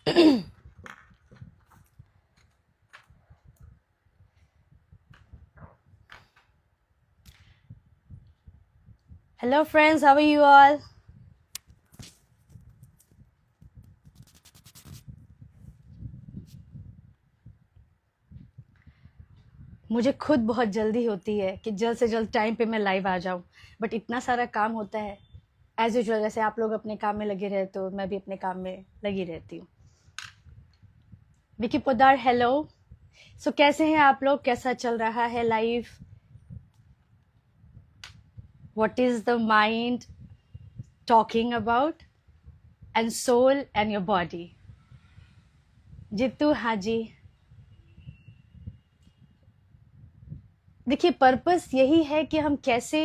Hello friends, how are you all? मुझे खुद बहुत जल्दी होती है कि जल्द से जल्द टाइम पे मैं लाइव आ जाऊं, बट इतना सारा काम होता है। एज यूजुअल जैसे आप लोग अपने काम में लगे रहे तो मैं भी अपने काम में लगी रहती हूँ। विकी पोदार, हेलो। सो कैसे हैं आप लोग? कैसा चल रहा है life? What is the mind talking about and soul and your body? Jitu, हाँ जी। देखिए, पर्पस यही है कि हम कैसे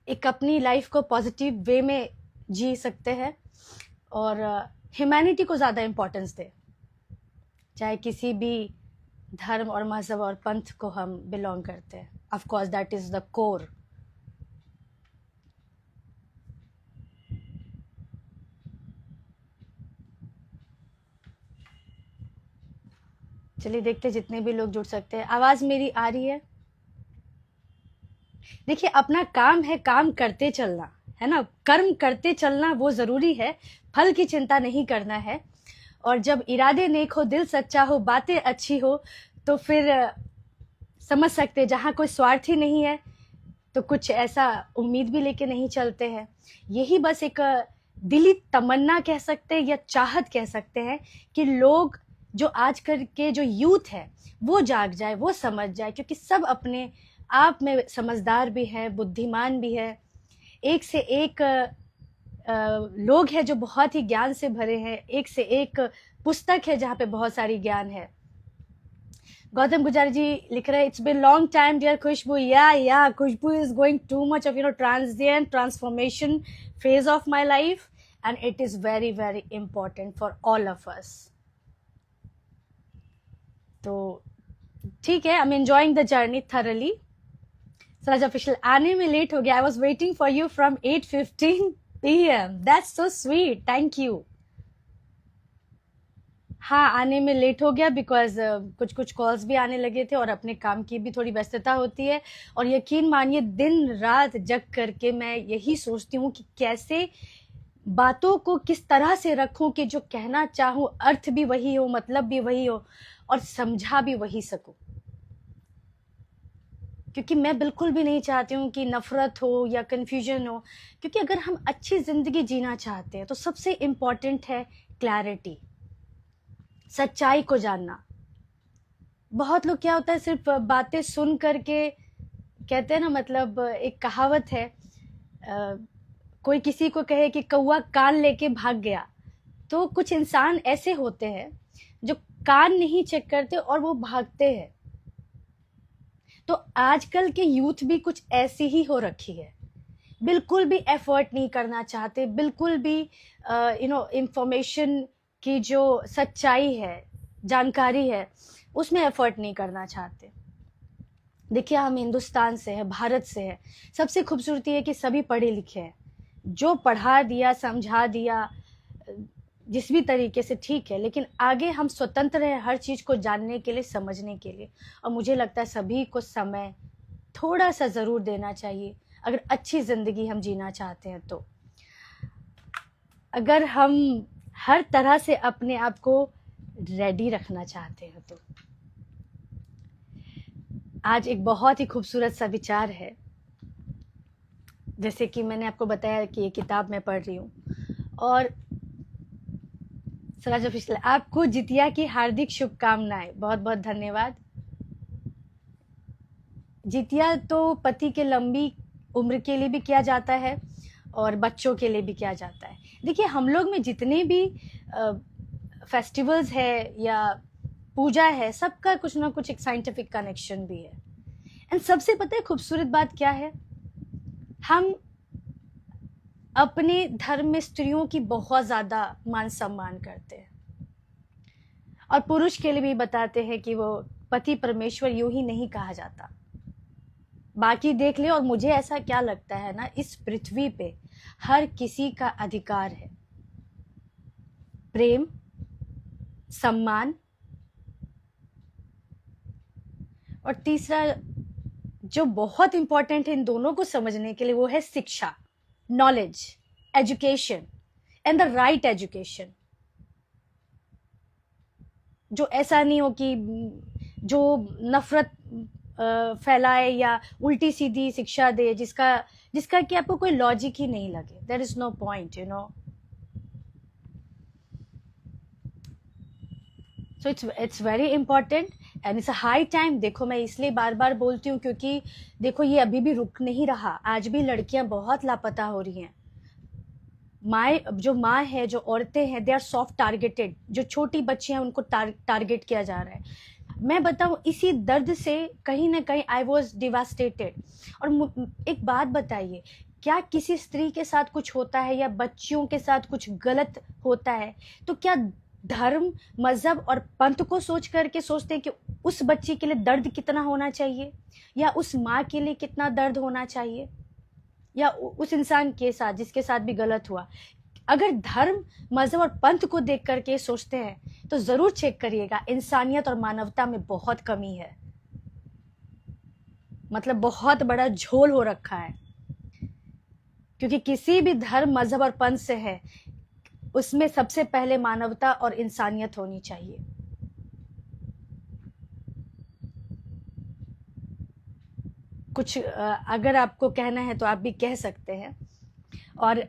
एक अपनी लाइफ को पॉजिटिव वे में जी सकते हैं और ह्यूमैनिटी को ज़्यादा इम्पोर्टेंस दें, चाहे किसी भी धर्म और मजहब और पंथ को हम बिलोंग करते हैं। Of course that is the core. चलिए देखते हैं जितने भी लोग जुड़ सकते हैं। आवाज मेरी आ रही है? देखिए, अपना काम है, काम करते चलना है ना, कर्म करते चलना वो जरूरी है। फल की चिंता नहीं करना है। और जब इरादे नेक हो, दिल सच्चा हो, बातें अच्छी हो, तो फिर समझ सकते हैं जहाँ कोई स्वार्थी नहीं है तो कुछ ऐसा उम्मीद भी लेके नहीं चलते हैं। यही बस एक दिली तमन्ना कह सकते हैं या चाहत कह सकते हैं कि लोग जो आजकल के जो यूथ है वो जाग जाए, वो समझ जाए, क्योंकि सब अपने आप में समझदार भी है, बुद्धिमान भी है। एक से एक लोग हैं जो बहुत ही ज्ञान से भरे हैं। एक से एक पुस्तक है जहाँ पे बहुत सारी ज्ञान है। गौतम गुजारी जी लिख रहे हैं, it's been long time dear Khushboo. या Khushboo is going to much of transient transformation phase of my life and it is very very important for all of us. तो ठीक है, I am enjoying the journey thoroughly. Swaraj official आने में late हो गया। I was waiting for you from 8:15 PM। That's so sweet, thank you. हाँ, आने में लेट हो गया बिकॉज कुछ कुछ कॉल्स भी आने लगे थे और अपने काम की भी थोड़ी व्यस्तता होती है। और यकीन मानिए, दिन रात जग करके मैं यही सोचती हूँ कि कैसे बातों को किस तरह से रखूं कि जो कहना चाहूँ अर्थ भी वही हो, मतलब भी वही हो और समझा भी वही सकूं। क्योंकि मैं बिल्कुल भी नहीं चाहती हूँ कि नफरत हो या कन्फ्यूजन हो। क्योंकि अगर हम अच्छी जिंदगी जीना चाहते हैं तो सबसे इम्पोर्टेंट है क्लैरिटी, सच्चाई को जानना। बहुत लोग क्या होता है, सिर्फ बातें सुन करके कहते हैं ना, मतलब एक कहावत है, कोई किसी को कहे कि कौवा कान लेके भाग गया, तो कुछ इंसान ऐसे होते हैं जो कान नहीं चेक करते और वो भागते हैं। तो आजकल के यूथ भी कुछ ऐसी ही हो रखी है। बिल्कुल भी एफर्ट नहीं करना चाहते, बिल्कुल भी इंफॉर्मेशन की जो सच्चाई है, जानकारी है, उसमें एफर्ट नहीं करना चाहते। देखिए, हम हिंदुस्तान से हैं, भारत से हैं। सबसे खूबसूरती है कि सभी पढ़े लिखे हैं। जो पढ़ा दिया, समझा दिया जिस भी तरीके से, ठीक है, लेकिन आगे हम स्वतंत्र हैं हर चीज़ को जानने के लिए, समझने के लिए। और मुझे लगता है सभी को समय थोड़ा सा ज़रूर देना चाहिए अगर अच्छी ज़िंदगी हम जीना चाहते हैं तो। अगर हम हर तरह से अपने आप को रेडी रखना चाहते हैं तो। आज एक बहुत ही खूबसूरत सा विचार है। जैसे कि मैंने आपको बताया कि ये किताब मैं पढ़ रही हूँ। और सराज ऑफिशियल, आपको जितिया की हार्दिक शुभकामनाएं, बहुत बहुत धन्यवाद। जितिया तो पति के लंबी उम्र के लिए भी किया जाता है और बच्चों के लिए भी किया जाता है। देखिए, हम लोग में जितने भी फेस्टिवल्स है या पूजा है, सबका कुछ ना कुछ एक साइंटिफिक कनेक्शन भी है। एंड सबसे पता है खूबसूरत बात क्या है, हम अपने धर्म में स्त्रियों की बहुत ज्यादा मान सम्मान करते हैं और पुरुष के लिए भी बताते हैं कि वो पति परमेश्वर यूं ही नहीं कहा जाता। बाकी देख ले। और मुझे ऐसा क्या लगता है ना, इस पृथ्वी पे हर किसी का अधिकार है। प्रेम, सम्मान, और तीसरा जो बहुत इंपॉर्टेंट है इन दोनों को समझने के लिए, वो है शिक्षा, knowledge, education and the right education. जो ऐसा नहीं हो कि जो नफरत फैलाए या उल्टी सीधी शिक्षा दे जिसका कि आपको कोई लॉजिक ही नहीं लगे। There is no point, you know. So it's very important and it's a high time. देखो, मैं इसलिए बार बार बोलती हूँ क्योंकि देखो ये अभी भी रुक नहीं रहा। आज भी लड़कियां बहुत लापता हो रही हैं। जो माँ है, जो औरतें हैं, दे आर सॉफ्ट टारगेटेड। जो छोटी बच्चियां हैं उनको टारगेट किया जा रहा है। मैं बताऊं, इसी दर्द से कहीं ना कहीं आई वॉज डिवास्टेटेड। और एक बात बताइए, क्या किसी स्त्री के साथ कुछ होता है या बच्चियों के साथ कुछ गलत होता है तो क्या धर्म, मजहब और पंथ को सोच करके सोचते हैं कि उस बच्ची के लिए दर्द कितना होना चाहिए, या उस माँ के लिए कितना दर्द होना चाहिए, या उस इंसान के साथ जिसके साथ भी गलत हुआ? अगर धर्म, मजहब और पंथ को देख करके सोचते हैं तो जरूर चेक करिएगा, इंसानियत और मानवता में बहुत कमी है। मतलब बहुत बड़ा झोल हो रखा है। क्योंकि किसी भी धर्म, मजहब और पंथ से है, उसमें सबसे पहले मानवता और इंसानियत होनी चाहिए। कुछ अगर आपको कहना है तो आप भी कह सकते हैं। और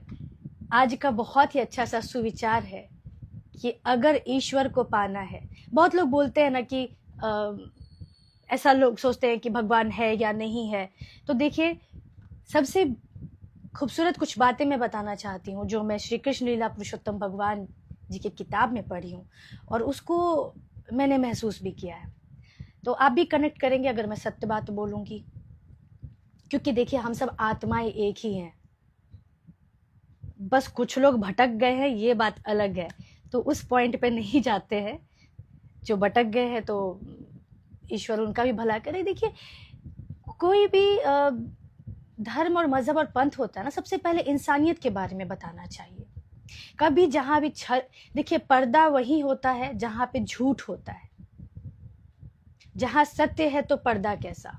आज का बहुत ही अच्छा सा सुविचार है कि अगर ईश्वर को पाना है, बहुत लोग बोलते हैं ना कि ऐसा लोग सोचते हैं कि भगवान है या नहीं है। तो देखिए, सबसे खूबसूरत कुछ बातें मैं बताना चाहती हूँ जो मैं श्री कृष्ण लीला पुरुषोत्तम भगवान जी की किताब में पढ़ी हूँ, और उसको मैंने महसूस भी किया है। तो आप भी कनेक्ट करेंगे अगर मैं सत्य बात बोलूँगी। क्योंकि देखिए, हम सब आत्माएं एक ही हैं, बस कुछ लोग भटक गए हैं, ये बात अलग है। तो उस पॉइंट पे नहीं जाते हैं। जो भटक गए हैं तो ईश्वर उनका भी भला करे। देखिए, कोई भी धर्म और मजहब और पंथ होता है ना, सबसे पहले इंसानियत के बारे में बताना चाहिए। कभी जहां भी देखिए, पर्दा वही होता है जहां पे झूठ होता है। जहां सत्य है तो पर्दा कैसा,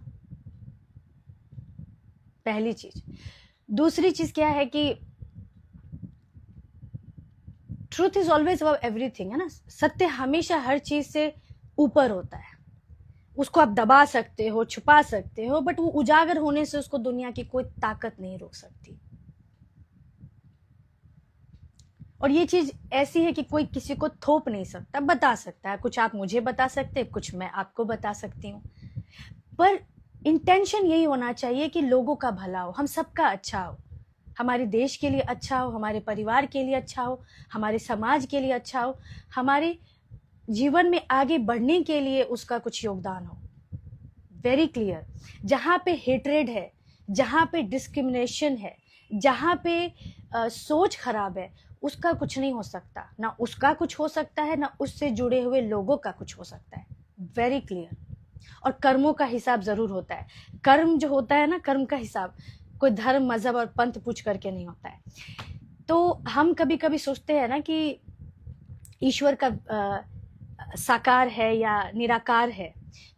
पहली चीज। दूसरी चीज क्या है कि truth is always above everything, है ना। सत्य हमेशा हर चीज से ऊपर होता है। उसको आप दबा सकते हो, छुपा सकते हो, बट वो उजागर होने से उसको दुनिया की कोई ताकत नहीं रोक सकती। और ये चीज ऐसी है कि कोई किसी को थोप नहीं सकता, बता सकता है। कुछ आप मुझे बता सकते हैं, कुछ मैं आपको बता सकती हूँ, पर इंटेंशन यही होना चाहिए कि लोगों का भला हो, हम सबका अच्छा हो, हमारे देश के लिए अच्छा हो, हमारे परिवार के लिए अच्छा हो, हमारे समाज के लिए अच्छा हो, हमारे जीवन में आगे बढ़ने के लिए उसका कुछ योगदान हो। Very clear. जहाँ पे हेट्रेड है, जहाँ पे डिस्क्रिमिनेशन है, जहाँ पे सोच खराब है, उसका कुछ नहीं हो सकता। ना उसका कुछ हो सकता है, ना उससे जुड़े हुए लोगों का कुछ हो सकता है। Very clear. और कर्मों का हिसाब जरूर होता है। कर्म जो होता है ना, कर्म का हिसाब कोई धर्म, मजहब और पंथ पूछ करके नहीं होता है। तो हम कभी कभी सोचते हैं ना कि ईश्वर का साकार है या निराकार है।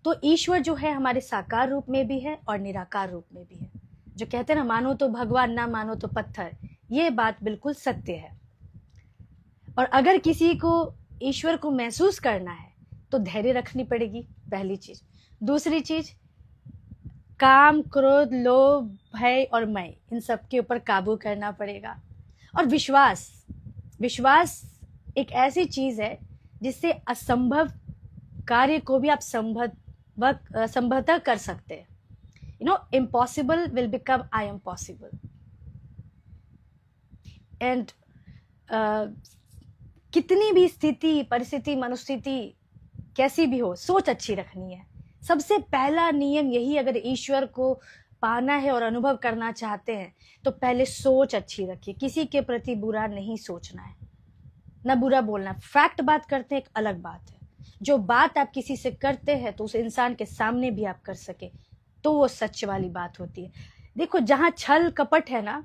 तो ईश्वर जो है हमारे साकार रूप में भी है और निराकार रूप में भी है। जो कहते हैं ना, मानो तो भगवान, ना मानो तो पत्थर, ये बात बिल्कुल सत्य है। और अगर किसी को ईश्वर को महसूस करना है तो धैर्य रखनी पड़ेगी, पहली चीज। दूसरी चीज, काम, क्रोध, लोभ, भय और मैं, इन सब के ऊपर काबू करना पड़ेगा। और विश्वास, विश्वास एक ऐसी चीज है जिससे असंभव कार्य को भी आप संभवतः कर सकते हैं। You know, impossible will become I am possible. And कितनी भी स्थिति, परिस्थिति, मनोस्थिति कैसी भी हो, सोच अच्छी रखनी है। सबसे पहला नियम यही, अगर ईश्वर को पाना है और अनुभव करना चाहते हैं तो पहले सोच अच्छी रखिए। किसी के प्रति बुरा नहीं सोचना है, ना बुरा बोलना। फैक्ट बात करते हैं, एक अलग बात है। जो बात आप किसी से करते हैं तो उस इंसान के सामने भी आप कर सके तो वो सच वाली बात होती है। देखो, जहां छल कपट है ना,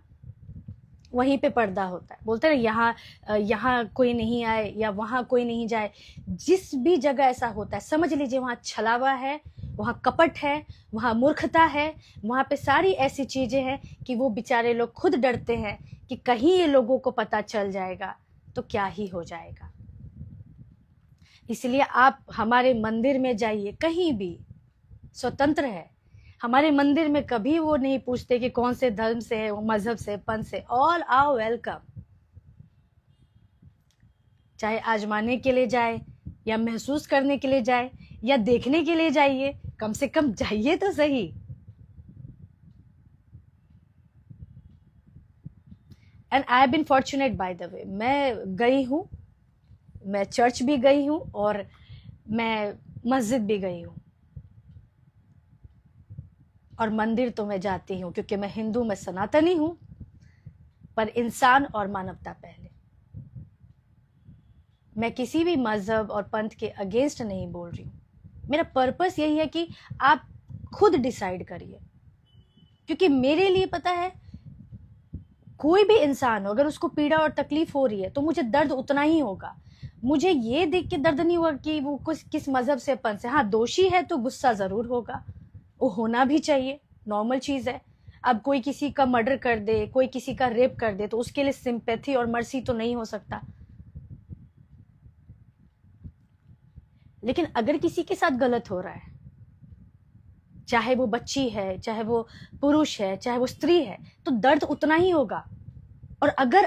वहीं पे पर्दा होता है। बोलते हैं ना, यहाँ कोई नहीं आए या वहाँ कोई नहीं जाए। जिस भी जगह ऐसा होता है, समझ लीजिए वहाँ छलावा है, वहाँ कपट है, वहाँ मूर्खता है, वहाँ पे सारी ऐसी चीज़ें हैं कि वो बेचारे लोग खुद डरते हैं कि कहीं ये लोगों को पता चल जाएगा तो क्या ही हो जाएगा। इसलिए आप हमारे मंदिर में जाइए, कहीं भी स्वतंत्र है। हमारे मंदिर में कभी वो नहीं पूछते कि कौन से धर्म से है, मजहब से, पंथ से। All are welcome. चाहे आजमाने के लिए जाए या महसूस करने के लिए जाए या देखने के लिए जाइए, कम से कम जाइए तो सही। And I have been fortunate by the way, मैं गई हूँ, मैं चर्च भी गई हूँ और मैं मस्जिद भी गई हूँ, और मंदिर तो मैं जाती हूँ क्योंकि मैं हिंदू, मैं सनातनी हूँ। पर इंसान और मानवता पहले। मैं किसी भी मजहब और पंथ के अगेंस्ट नहीं बोल रही हूँ। मेरा पर्पस यही है कि आप खुद डिसाइड करिए, क्योंकि मेरे लिए पता है, कोई भी इंसान हो, अगर उसको पीड़ा और तकलीफ हो रही है तो मुझे दर्द उतना ही होगा। मुझे ये देख के दर्द नहीं हुआ कि वो किस मजहब से, पंथ से। हाँ, दोषी है तो गुस्सा जरूर होगा, वो होना भी चाहिए, नॉर्मल चीज है। अब कोई किसी का मर्डर कर दे, कोई किसी का रेप कर दे, तो उसके लिए सिंपैथी और मर्सी तो नहीं हो सकता। लेकिन अगर किसी के साथ गलत हो रहा है, चाहे वो बच्ची है, चाहे वो पुरुष है, चाहे वो स्त्री है, तो दर्द उतना ही होगा। और अगर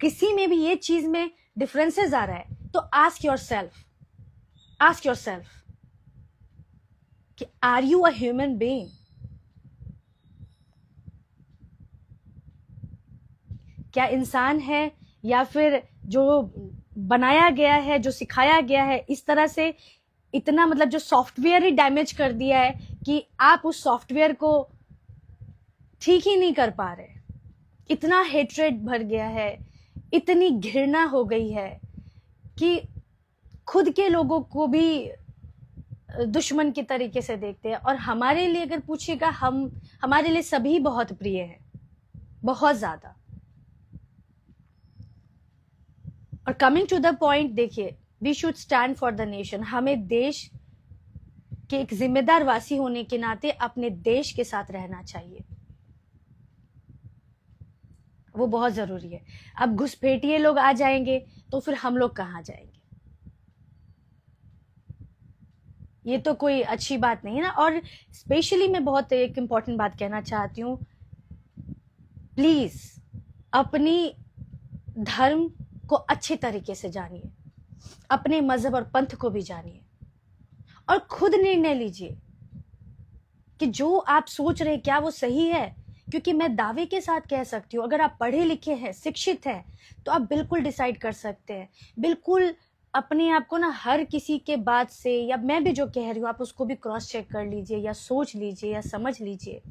किसी में भी ये चीज में डिफरेंसेस आ रहा है तो आस्क योर सेल्फ कि are you a human being? क्या इंसान है, या फिर जो बनाया गया है, जो सिखाया गया है, इस तरह से इतना, मतलब जो सॉफ्टवेयर ही डैमेज कर दिया है कि आप उस सॉफ्टवेयर को ठीक ही नहीं कर पा रहे। इतना हेट्रेड भर गया है, इतनी घृणा हो गई है कि खुद के लोगों को भी दुश्मन की तरीके से देखते हैं। और हमारे लिए अगर पूछिएगा, हमारे लिए सभी बहुत प्रिय हैं, बहुत ज्यादा। और कमिंग टू द पॉइंट, देखिए, we should stand for the nation. हमें देश के एक जिम्मेदार वासी होने के नाते अपने देश के साथ रहना चाहिए, वो बहुत जरूरी है। अब घुसपैठिए लोग आ जाएंगे तो फिर हम लोग कहाँ जाएंगे? ये तो कोई अच्छी बात नहीं है ना। और स्पेशली मैं बहुत एक इंपॉर्टेंट बात कहना चाहती हूँ, प्लीज अपनी धर्म को अच्छे तरीके से जानिए, अपने मजहब और पंथ को भी जानिए, और खुद निर्णय लीजिए कि जो आप सोच रहे हैं क्या वो सही है। क्योंकि मैं दावे के साथ कह सकती हूँ, अगर आप पढ़े लिखे हैं, शिक्षित हैं, तो आप बिल्कुल डिसाइड कर सकते हैं। बिल्कुल अपने आप को ना हर किसी के बात से, या मैं भी जो कह रही हूँ, आप उसको भी क्रॉस चेक कर लीजिए, या सोच लीजिए, या समझ लीजिए।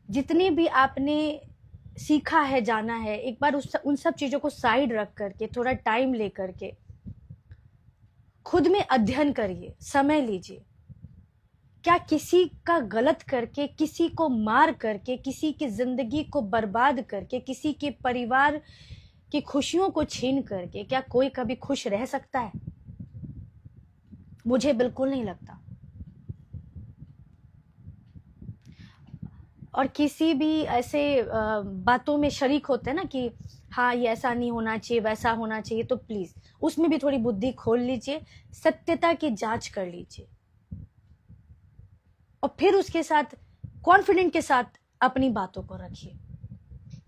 जितने भी आपने सीखा है, जाना है, एक बार उन सब चीजों को साइड रख करके, थोड़ा टाइम ले करके खुद में अध्ययन करिए, समय लीजिए। क्या किसी का गलत करके, किसी को मार करके, किसी की जिंदगी को बर्बाद करके, किसी के परिवार की खुशियों को छीन करके, क्या कोई कभी खुश रह सकता है? मुझे बिल्कुल नहीं लगता। और किसी भी ऐसे बातों में शरीक होते हैं ना कि हाँ ये ऐसा नहीं होना चाहिए, वैसा होना चाहिए, तो प्लीज उसमें भी थोड़ी बुद्धि खोल लीजिए, सत्यता की जांच कर लीजिए, और फिर उसके साथ कॉन्फिडेंट के साथ अपनी बातों को रखिए।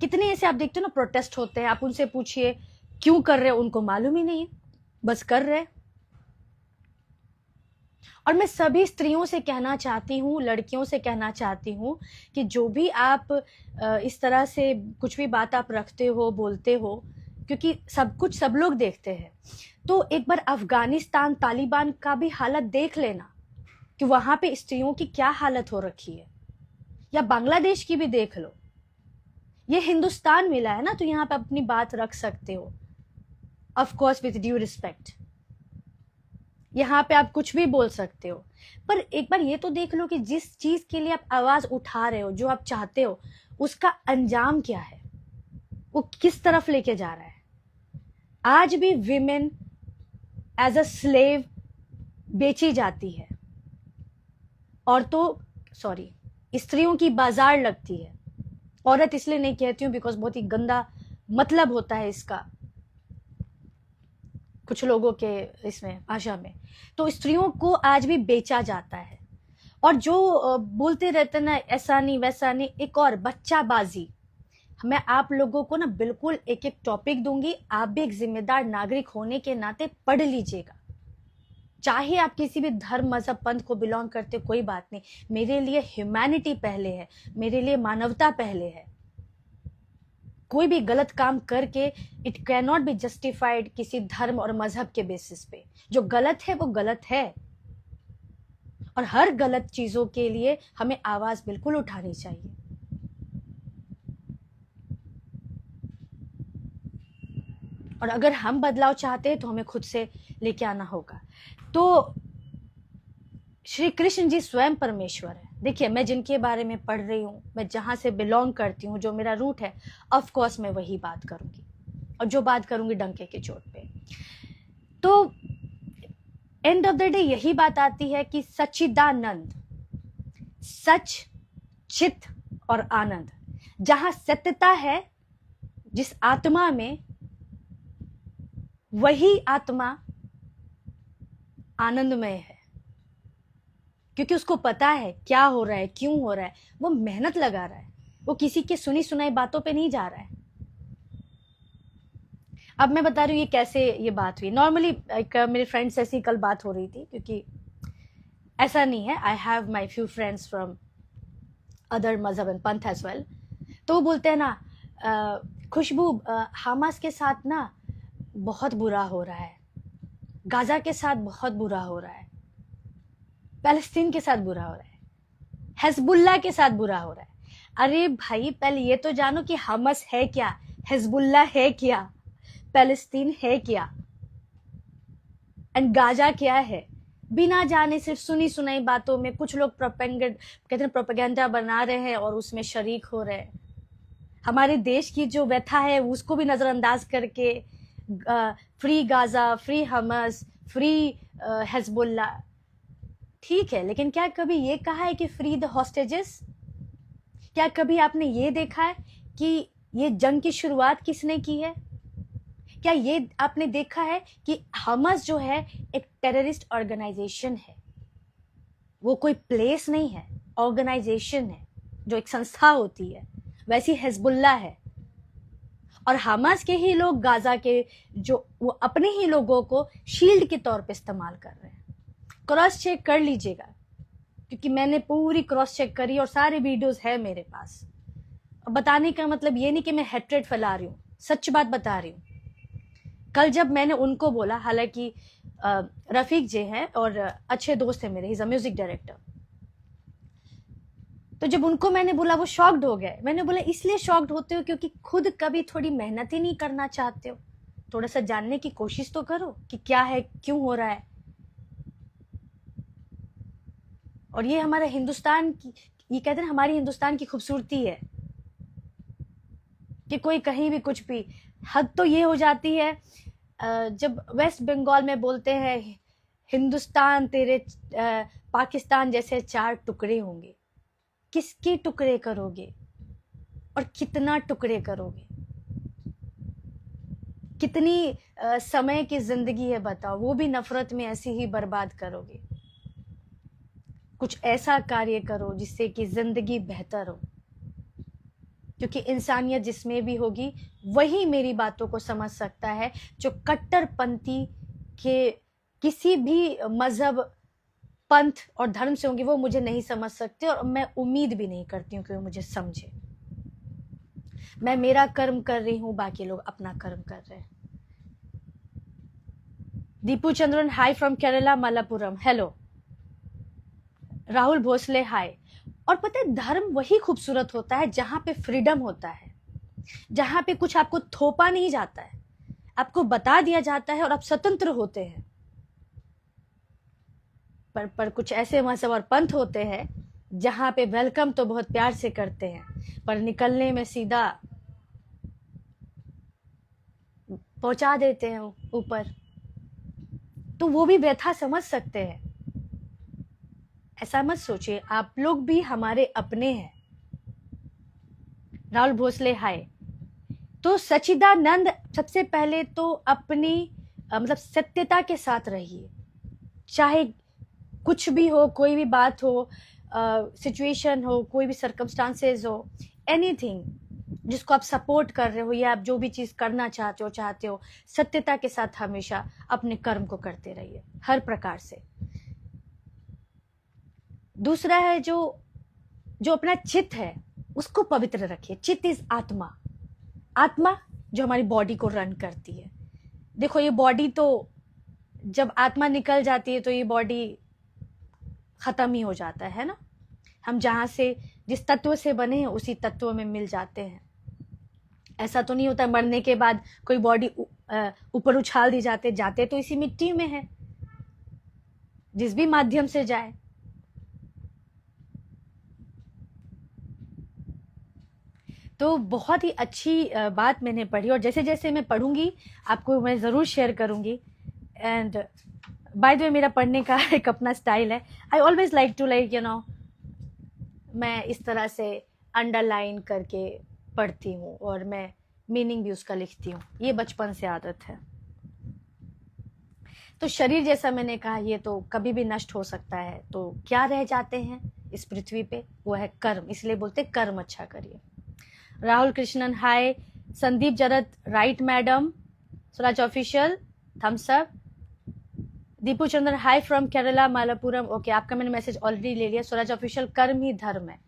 कितने ऐसे आप देखते हो ना, प्रोटेस्ट होते हैं, आप उनसे पूछिए क्यों कर रहे हो, उनको मालूम ही नहीं है, बस कर रहे। और मैं सभी स्त्रियों से कहना चाहती हूँ, लड़कियों से कहना चाहती हूँ कि जो भी आप इस तरह से कुछ भी बात आप रखते हो, बोलते हो, क्योंकि सब कुछ सब लोग देखते हैं, तो एक बार अफगानिस्तान तालिबान का भी हालत देख लेना कि वहां पे स्त्रियों की क्या हालत हो रखी है, या बांग्लादेश की भी देख लो। ये हिंदुस्तान मिला है ना, तो यहाँ पे अपनी बात रख सकते हो, of course with due respect. यहाँ पे आप कुछ भी बोल सकते हो, पर एक बार ये तो देख लो कि जिस चीज के लिए आप आवाज उठा रहे हो, जो आप चाहते हो, उसका अंजाम क्या है। वो किस तरफ लेके जा रहा है। आज भी विमेन एज अ स्लेव बेची जाती है, स्त्रियों की बाजार लगती है। औरत इसलिए नहीं कहती हूँ बिकॉज बहुत ही गंदा मतलब होता है इसका कुछ लोगों के इसमें भाषा में। तो स्त्रियों को आज भी बेचा जाता है। और जो बोलते रहते ना ऐसा नहीं वैसा नहीं, एक और बच्चाबाजी। मैं आप लोगों को ना बिल्कुल एक एक टॉपिक दूंगी, आप भी एक जिम्मेदार नागरिक होने के नाते पढ़ लीजिएगा। चाहे आप किसी भी धर्म मजहब पंथ को बिलोंग करते, कोई बात नहीं, मेरे लिए ह्यूमैनिटी पहले है, मेरे लिए मानवता पहले है। कोई भी गलत काम करके it can not be justified किसी धर्म और मजहब के बेसिस पे। जो गलत है वो गलत है, और हर गलत चीजों के लिए हमें आवाज बिल्कुल उठानी चाहिए। और अगर हम बदलाव चाहते हैं तो हमें खुद से लेके आना होगा। तो श्री कृष्ण जी स्वयं परमेश्वर है। देखिए, मैं जिनके बारे में पढ़ रही हूँ, मैं जहां से बिलोंग करती हूँ, जो मेरा रूट है, ऑफ कोर्स मैं वही बात करूंगी, और जो बात करूंगी डंके की चोट पे। तो एंड ऑफ द डे यही बात आती है कि सच्चिदानंद, सच, चित और आनंद, जहां सत्यता है जिस आत्मा में, वही आत्मा आनंदमय है। क्योंकि उसको पता है क्या हो रहा है, क्यों हो रहा है, वो मेहनत लगा रहा है, वो किसी के सुनी सुनाई बातों पे नहीं जा रहा है। अब मैं बता रही हूँ ये कैसे ये बात हुई। नॉर्मली एक मेरे फ्रेंड से ऐसी कल बात हो रही थी, क्योंकि ऐसा नहीं है, I have my few friends from other मजहब एंड पंथ एज वेल। तो वो बोलते हैं ना, खुशबू हमास के साथ ना बहुत बुरा हो रहा है, गाजा के साथ बहुत बुरा हो रहा है, पैलेस्तीन के साथ बुरा हो रहा है, हिजबुल्लाह के साथ बुरा हो रहा है। अरे भाई, पहले ये तो जानो कि हमास है क्या, हिजबुल्लाह है क्या, पैलेस्तीन है क्या, एंड गाजा क्या है। बिना जाने सिर्फ सुनी सुनाई बातों में कुछ लोग प्रोपेगेंडा बना रहे हैं और उसमें शरीक हो रहे हैं। हमारे देश की जो व्यथा है उसको भी नजरअंदाज करके free Gaza, free Hamas, free Hezbollah, ठीक है, लेकिन क्या कभी ये कहा है कि फ्री द हॉस्टेजेस? क्या कभी आपने ये देखा है कि ये जंग की शुरुआत किसने की है? क्या ये आपने देखा है कि हमास जो है एक टेररिस्ट ऑर्गेनाइजेशन है? वो कोई प्लेस नहीं है, ऑर्गेनाइजेशन है, जो एक संस्था होती है। वैसी हिजबुल्लाह है, और हमास के ही लोग गाजा के जो वो अपने ही लोगों को शील्ड के तौर पे इस्तेमाल कर रहे हैं। क्रॉस चेक कर लीजिएगा, क्योंकि मैंने पूरी क्रॉस चेक करी और सारे वीडियोस है मेरे पास। बताने का मतलब ये नहीं कि मैं हेट्रेड फैला रही हूँ, सच बात बता रही हूँ। कल जब मैंने उनको बोला, हालांकि रफीक जी हैं और अच्छे दोस्त हैं मेरे, he is a music director, तो जब उनको मैंने बोला वो शॉक्ड हो गए। मैंने बोला इसलिए शॉक्ड होते हो क्योंकि खुद कभी थोड़ी मेहनत ही नहीं करना चाहते हो। थोड़ा सा जानने की कोशिश तो करो कि क्या है, क्यों हो रहा है। और ये हमारा हिंदुस्तान की, ये कहते हैं हमारी हिंदुस्तान की खूबसूरती है कि कोई कहीं भी कुछ भी। हद तो ये हो जाती है जब वेस्ट बंगाल में बोलते हैं हिंदुस्तान तेरे पाकिस्तान जैसे 4 टुकड़े होंगे। किसके टुकड़े करोगे और कितना टुकड़े करोगे? कितनी समय की जिंदगी है बताओ, वो भी नफरत में ऐसी ही बर्बाद करोगे। कुछ ऐसा कार्य करो जिससे कि जिंदगी बेहतर हो, क्योंकि इंसानियत जिसमें भी होगी वही मेरी बातों को समझ सकता है। जो कट्टरपंथी के किसी भी मजहब, पंथ और धर्म से होंगे वो मुझे नहीं समझ सकते, और मैं उम्मीद भी नहीं करती हूँ कि वो मुझे समझे। मैं मेरा कर्म कर रही हूँ, बाकी लोग अपना कर्म कर रहे हैं। Deepu Chandran hi from Kerala Malappuram, hello. Rahul Bhosle hi. और पता है, धर्म वही खूबसूरत होता है जहां पे फ्रीडम होता है, जहां पे कुछ आपको थोपा नहीं जाता है, आपको बता दिया जाता है और आप स्वतंत्र होते हैं। पर कुछ ऐसे मजहब और पंथ होते हैं जहां पे वेलकम तो बहुत प्यार से करते हैं, पर निकलने में सीधा पहुंचा देते हैं ऊपर, तो वो भी व्यथा समझ सकते हैं। ऐसा मत सोचिए, आप लोग भी हमारे अपने हैं। राहुल भोसले हाय। तो सच्चिदानंद, सबसे पहले तो अपनी मतलब सत्यता के साथ रहिए, चाहे कुछ भी हो, कोई भी बात हो, सिचुएशन हो, कोई भी सर्कमस्टांसेस हो, एनीथिंग जिसको आप सपोर्ट कर रहे हो या आप जो भी चीज़ करना चाहते हो, सत्यता के साथ हमेशा अपने कर्म को करते रहिए हर प्रकार से। दूसरा है जो अपना चित्त है उसको पवित्र रखिए। चित्त इज आत्मा, आत्मा जो हमारी बॉडी को रन करती है। देखो ये बॉडी तो जब आत्मा निकल जाती है तो ये बॉडी खत्म ही हो जाता है ना। हम जहाँ से जिस तत्व से बने हैं उसी तत्व में मिल जाते हैं। ऐसा तो नहीं होता मरने के बाद कोई बॉडी ऊपर उछाल दी जाते तो इसी मिट्टी में है, जिस भी माध्यम से जाए। तो बहुत ही अच्छी बात मैंने पढ़ी, और जैसे जैसे मैं पढ़ूंगी आपको मैं ज़रूर शेयर करूंगी। एंड बाय द वे मेरा पढ़ने का एक अपना स्टाइल है। आई ऑलवेज लाइक टू मैं इस तरह से अंडरलाइन करके पढ़ती हूँ और मैं मीनिंग भी उसका लिखती हूँ। ये बचपन से आदत है। तो शरीर जैसा मैंने कहा ये तो कभी भी नष्ट हो सकता है, तो क्या रह जाते हैं इस पृथ्वी पे, वो है कर्म। इसलिए बोलते कर्म अच्छा करिए। Rahul Krishnan hi. Sandeep Jarat right madam. Swaraj official thumbs up. Deepu Chandra hi from Kerala Malappuram. Okay, आपका मैंने मैसेज ऑलरेडी ले लिया। स्वराज ऑफिशियल कर्म ही धर्म है।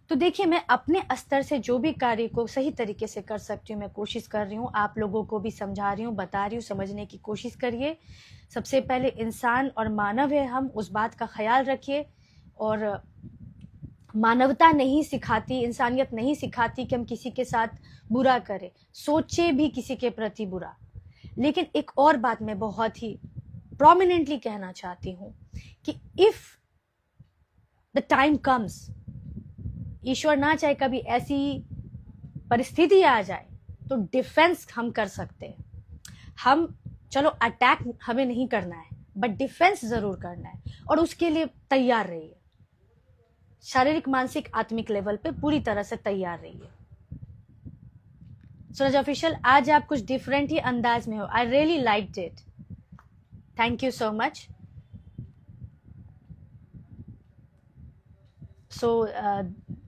तो देखिए मैं अपने स्तर से जो भी कार्य को सही तरीके से कर सकती हूँ मैं कोशिश कर रही हूँ। आप लोगों को भी समझा रही हूँ, बता रही हूँ, समझने की कोशिश करिए। सबसे पहले इंसान और मानव है हम, उस बात का ख्याल रखिए। और मानवता नहीं सिखाती, इंसानियत नहीं सिखाती कि हम किसी के साथ बुरा करें, सोचे भी किसी के प्रति बुरा। लेकिन एक और बात मैं बहुत ही प्रोमिनेंटली कहना चाहती हूँ कि इफ द टाइम कम्स, ईश्वर ना चाहे कभी ऐसी परिस्थिति आ जाए तो डिफेंस हम कर सकते हैं। हम चलो अटैक हमें नहीं करना है बट डिफेंस जरूर करना है, और उसके लिए तैयार रहिए। शारीरिक, मानसिक, आत्मिक लेवल पे पूरी तरह से तैयार रहिए। सूरज ऑफिशियल आज आप कुछ डिफरेंट ही अंदाज में हो। I really liked it, thank you so much. So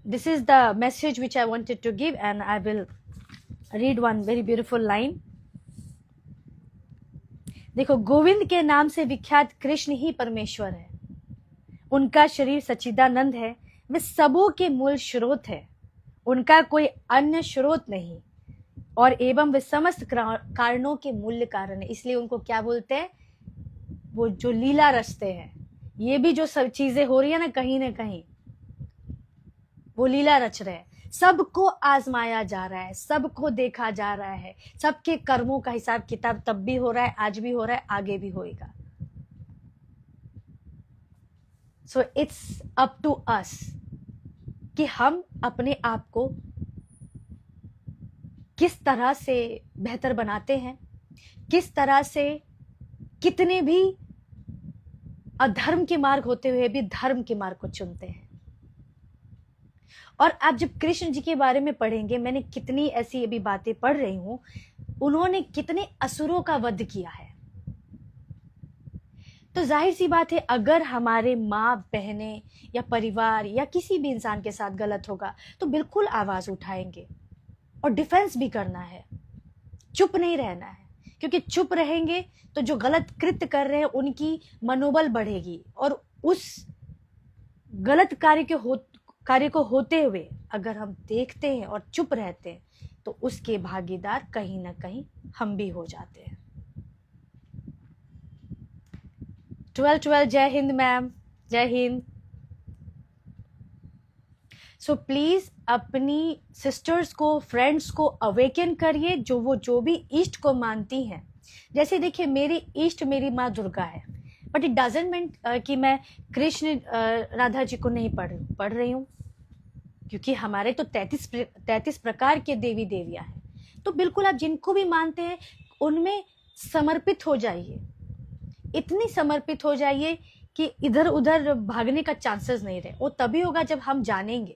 this is the message which I wanted to give, and I will read one very beautiful line. देखो, गोविंद के नाम से विख्यात कृष्ण ही परमेश्वर है। उनका शरीर सच्चिदानंद है, वे सबों के मूल स्रोत है, उनका कोई अन्य स्रोत नहीं, और एवं वे समस्त कारणों के मूल्य कारण है। इसलिए उनको क्या बोलते हैं, वो जो लीला रचते हैं। ये भी जो सब चीजें हो रही है ना कहीं वो लीला रच रहे हैं। सबको आजमाया जा रहा है, सबको देखा जा रहा है, सबके कर्मों का हिसाब किताब तब भी हो रहा है, आज भी हो रहा है, आगे भी होएगा। So it's up to us कि हम अपने आप को किस तरह से बेहतर बनाते हैं, किस तरह से कितने भी अधर्म के मार्ग होते हुए भी धर्म के मार्ग को चुनते हैं। और आप जब कृष्ण जी के बारे में पढ़ेंगे, मैंने कितनी ऐसी अभी बातें पढ़ रही हूं, उन्होंने कितने असुरों का वध किया है। तो जाहिर सी बात है अगर हमारे माँ बहनें या परिवार या किसी भी इंसान के साथ गलत होगा तो बिल्कुल आवाज उठाएंगे और डिफेंस भी करना है, चुप नहीं रहना है। क्योंकि चुप रहेंगे तो जो गलत कृत्य कर रहे हैं उनकी मनोबल बढ़ेगी, और उस गलत कार्य को होते हुए अगर हम देखते हैं और चुप रहते हैं तो उसके भागीदार कहीं ना कहीं हम भी हो जाते हैं। 12 जय हिंद मैम, जय हिंद। सो प्लीज अपनी सिस्टर्स को, फ्रेंड्स को अवेकन करिए, जो भी ईष्ट को मानती हैं। जैसे देखिए मेरी ईष्ट मेरी माँ दुर्गा है, बट इट डजंट मीन कि मैं कृष्ण राधा जी को नहीं पढ़ रही हूँ, क्योंकि हमारे तो 33 प्रकार के देवी देवियां हैं। तो बिल्कुल आप जिनको भी मानते हैं उनमें समर्पित हो जाइए, इतनी समर्पित हो जाइए कि इधर उधर भागने का चांसेस नहीं रहे। वो तभी होगा जब हम जानेंगे,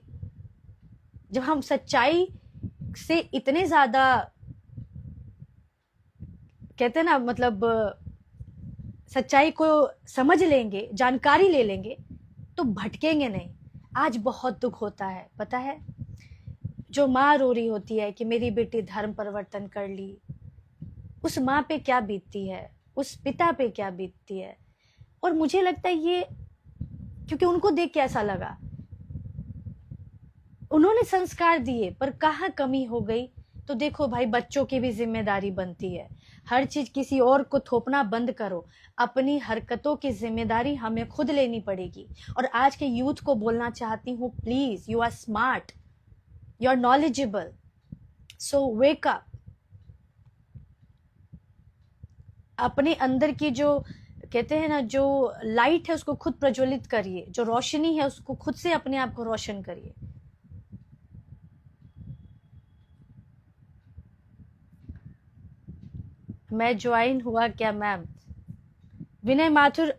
जब हम सच्चाई से इतने ज्यादा, कहते हैं ना, मतलब सच्चाई को समझ लेंगे, जानकारी ले लेंगे, तो भटकेंगे नहीं। आज बहुत दुख होता है, पता है, जो माँ रो रही होती है कि मेरी बेटी धर्म परिवर्तन कर ली, उस माँ पे क्या बीतती है, उस पिता पे क्या बीतती है। और मुझे लगता है ये, क्योंकि उनको देख के ऐसा लगा, उन्होंने संस्कार दिए पर कहाँ कमी हो गई। तो देखो भाई, बच्चों की भी जिम्मेदारी बनती है, हर चीज किसी और को थोपना बंद करो, अपनी हरकतों की जिम्मेदारी हमें खुद लेनी पड़ेगी। और आज के यूथ को बोलना चाहती हूँ, please, you are smart, you are knowledgeable, so wake up. अपने अंदर की जो, कहते हैं ना, जो लाइट है उसको खुद प्रज्वलित करिए, जो रोशनी है उसको खुद से अपने आप को रोशन करिए। मैं ज्वाइन हुआ क्या मैम? विनय माथुर,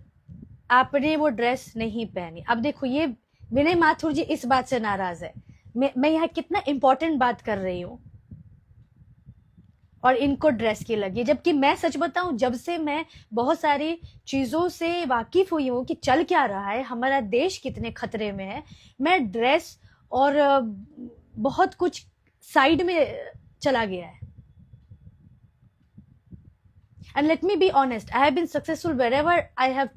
आपने वो ड्रेस नहीं पहनी। अब देखो, ये विनय माथुर जी इस बात से नाराज है, मैं यहाँ कितना इंपॉर्टेंट बात कर रही हूँ और इनको ड्रेस की लगी। जबकि मैं सच बताऊं, जब से मैं बहुत सारी चीजों से वाकिफ हुई हूँ कि चल क्या रहा है, हमारा देश कितने खतरे में है, मैं ड्रेस और बहुत कुछ साइड में चला गया है। And let me be honest, I have been successful wherever I have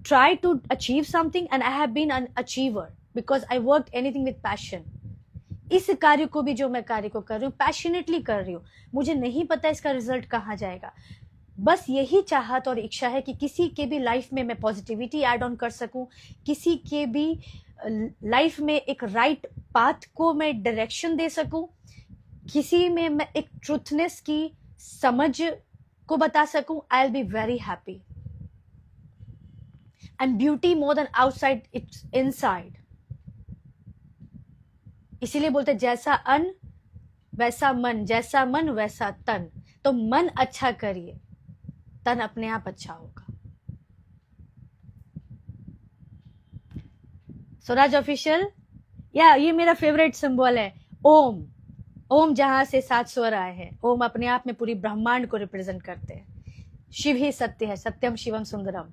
tried to achieve something, and I have been an achiever because I worked anything with passion. इस कार्य को भी, जो मैं कार्य को कर रही हूँ, पैशनेटली कर रही हूँ। मुझे नहीं पता इसका रिजल्ट कहाँ जाएगा, बस यही चाहत और इच्छा है कि किसी के भी लाइफ में मैं पॉजिटिविटी ऐड ऑन कर सकूं, किसी के भी लाइफ में एक राइट पाथ को मैं डायरेक्शन दे सकूं, किसी में मैं एक ट्रूथनेस की समझ को बता सकूं। I will be very happy. And beauty more than outside, it's inside. इसीलिए बोलते जैसा अन्न वैसा मन, जैसा मन वैसा तन। तो मन अच्छा करिए, तन अपने आप अच्छा होगा। स्वराज ऑफिशियल, या ये मेरा फेवरेट सिंबल है, ओम। ओम जहां से 7 स्वर आए हैं, ओम अपने आप में पूरी ब्रह्मांड को रिप्रेजेंट करते हैं। शिव ही सत्य है, सत्यम शिवम सुंदरम।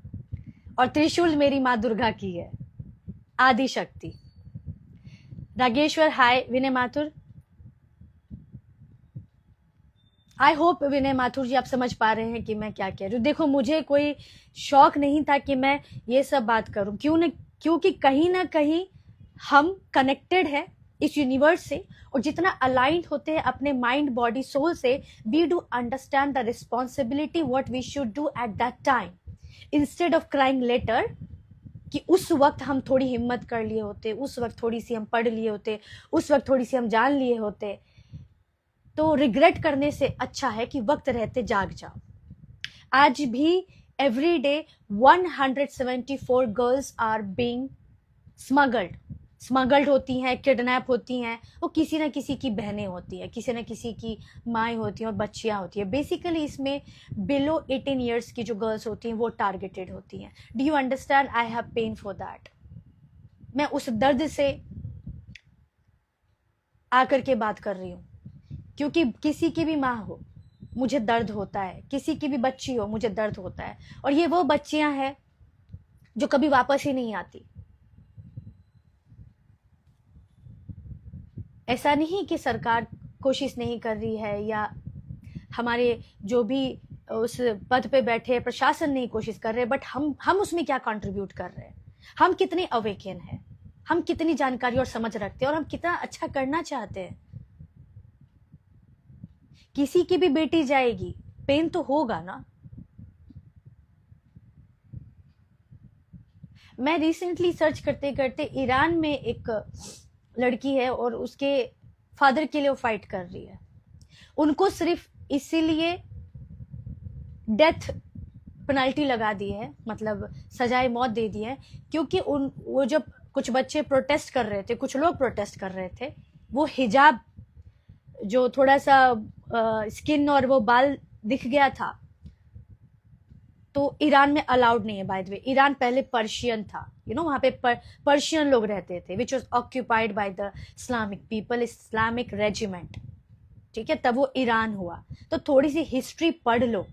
और त्रिशूल मेरी माँ दुर्गा की है, आदि शक्ति। रागेश्वर हाय। विनय माथुर, आई होप विनय माथुर जी आप समझ पा रहे हैं कि मैं क्या कह रही हूँ। देखो, मुझे कोई शौक नहीं था कि मैं ये सब बात करूं, क्योंकि कहीं ना कहीं हम कनेक्टेड है इस यूनिवर्स से, और जितना अलाइंड होते हैं अपने माइंड बॉडी सोल से, we do understand the responsibility what we should do at that time, instead of crying later कि उस वक्त हम थोड़ी हिम्मत कर लिए होते, उस वक्त थोड़ी सी हम पढ़ लिए होते, उस वक्त थोड़ी सी हम जान लिए होते। तो रिग्रेट करने से अच्छा है कि वक्त रहते जाग जाओ। आज भी every day 174 girls are being smuggled होती हैं, किडनैप होती हैं। वो किसी ना किसी की बहनें होती हैं, किसी ना किसी की माएँ होती हैं और बच्चियां होती हैं। बेसिकली इसमें बिलो 18 ईयर्स की जो गर्ल्स होती हैं वो टारगेटेड होती हैं। Do you understand? I have pain for that. मैं उस दर्द से आकर के बात कर रही हूँ, क्योंकि किसी की भी माँ हो मुझे दर्द होता है, किसी की भी बच्ची हो मुझे दर्द होता है। और ये वो बच्चियां हैं जो कभी वापस ही नहीं आती। ऐसा नहीं कि सरकार कोशिश नहीं कर रही है, या हमारे जो भी उस पद पे बैठे प्रशासन नहीं कोशिश कर रहे, बट हम उसमें क्या कंट्रीब्यूट कर रहे हैं, हम कितने अवेकन हैं, हम कितनी जानकारी और समझ रखते हैं, और हम कितना अच्छा करना चाहते हैं। किसी की भी बेटी जाएगी, पेन तो होगा ना। मैं रिसेंटली सर्च करते करते ईरान में एक लड़की है और उसके फादर के लिए वो फाइट कर रही है। उनको सिर्फ इसीलिए डेथ पेनल्टी लगा दी है, मतलब सजाए मौत दे दी है, क्योंकि वो जब कुछ बच्चे प्रोटेस्ट कर रहे थे, कुछ लोग प्रोटेस्ट कर रहे थे, वो हिजाब जो थोड़ा सा स्किन और वो बाल दिख गया था, तो ईरान में अलाउड नहीं है। बाय द वे, ईरान पहले पर्शियन था, वहां पे पर्शियन लोग रहते थे, which was occupied by the Islamic people, Islamic regiment. ठीक है, तब वो ईरान हुआ। तो थोड़ी सी हिस्ट्री पढ़ लो।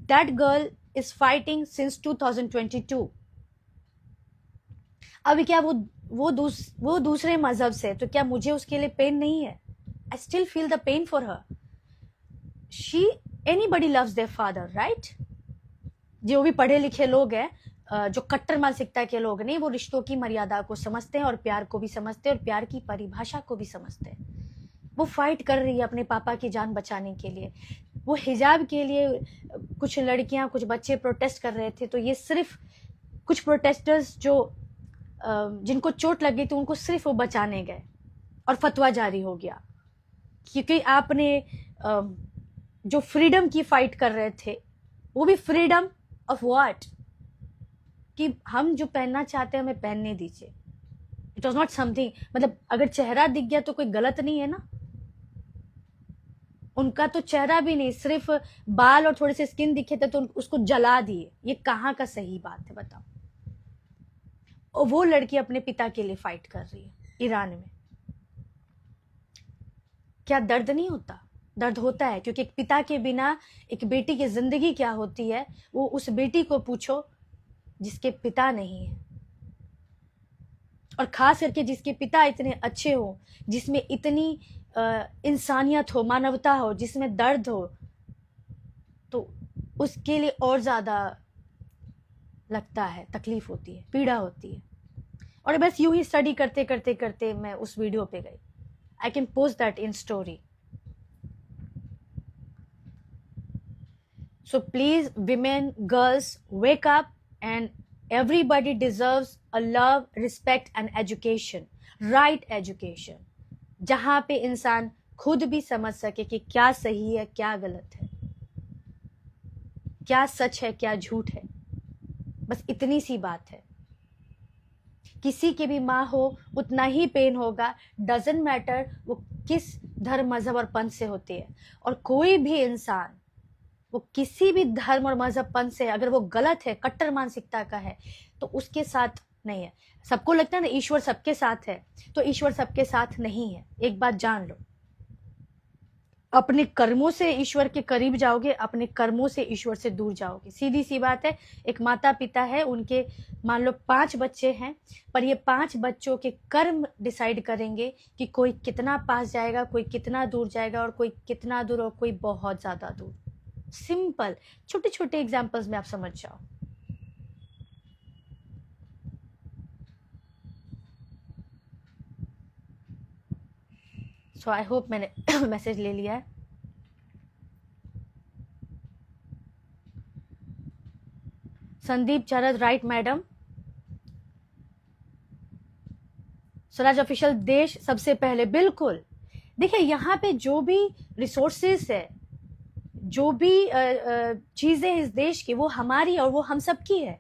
That girl is fighting since 2022। अभी क्या वो दूसरे मजहब से, तो क्या मुझे उसके लिए पेन नहीं है? I still feel the pain for her. She anybody loves their father, right? जो भी पढ़े लिखे लोग हैं, जो कट्टर मानसिकता के लोग नहीं, वो रिश्तों की मर्यादा को समझते हैं और प्यार को भी समझते हैं और प्यार की परिभाषा को भी समझते हैं। वो फाइट कर रही है अपने पापा की जान बचाने के लिए। वो हिजाब के लिए कुछ लड़कियां, कुछ बच्चे प्रोटेस्ट कर रहे थे, तो ये सिर्फ कुछ प्रोटेस्टर्स जो जिनको चोट लग गई थी, उनको सिर्फ वो बचाने गए और फतवा जारी हो गया। क्योंकि आपने जो फ्रीडम की फाइट कर रहे थे, वो भी फ्रीडम ऑफ व्हाट, कि हम जो पहनना चाहते हैं हमें पहनने दीजिए। इट वॉज नॉट समथिंग, मतलब अगर चेहरा दिख गया तो कोई गलत नहीं है ना। उनका तो चेहरा भी नहीं, सिर्फ बाल और थोड़े से स्किन दिखे थे तो उसको जला दिए। ये कहाँ का सही बात है बताओ? और वो लड़की अपने पिता के लिए फाइट कर रही है ईरान में। क्या दर्द नहीं होता? दर्द होता है, क्योंकि एक पिता के बिना एक बेटी की जिंदगी क्या होती है, वो उस बेटी को पूछो जिसके पिता नहीं है। और खास करके जिसके पिता इतने अच्छे हो, जिसमें इतनी इंसानियत हो, मानवता हो, जिसमें दर्द हो, तो उसके लिए और ज्यादा लगता है, तकलीफ होती है, पीड़ा होती है। और बस यूं ही स्टडी करते करते करते मैं उस वीडियो पे गई। I can post that in story. So please women, girls, wake up, and everybody deserves a love, respect and education, right education, जहां पे इंसान खुद भी समझ सके कि क्या सही है, क्या गलत है, क्या सच है, क्या झूठ है। बस इतनी सी बात है। किसी की भी माँ हो उतना ही पेन होगा, डजंट मैटर वो किस धर्म, मजहब और पंथ से होती है। और कोई भी इंसान, वो किसी भी धर्म और मजहब पंथ से, अगर वो गलत है, कट्टर मानसिकता का है, तो उसके साथ नहीं है। सबको लगता है ना ईश्वर सबके साथ है, तो ईश्वर सबके साथ नहीं है। एक बात जान लो, अपने कर्मों से ईश्वर के करीब जाओगे, अपने कर्मों से ईश्वर से दूर जाओगे। सीधी सी बात है। एक माता पिता है, उनके मान लो 5 बच्चे हैं, पर ये 5 बच्चों के कर्म डिसाइड करेंगे कि कोई कितना पास जाएगा, कोई कितना दूर जाएगा, और कोई कितना दूर और कोई बहुत ज्यादा दूर। सिंपल, छोटे छोटे एग्जाम्पल्स में आप समझ जाओ। सो आई होप मैंने मैसेज ले लिया है। संदीप चरद, राइट मैडम। स्वराज ऑफिशियल, देश सबसे पहले, बिल्कुल। देखिए, यहाँ पे जो भी रिसोर्सेस है, जो भी चीजें इस देश की, वो हमारी और वो हम सब की है।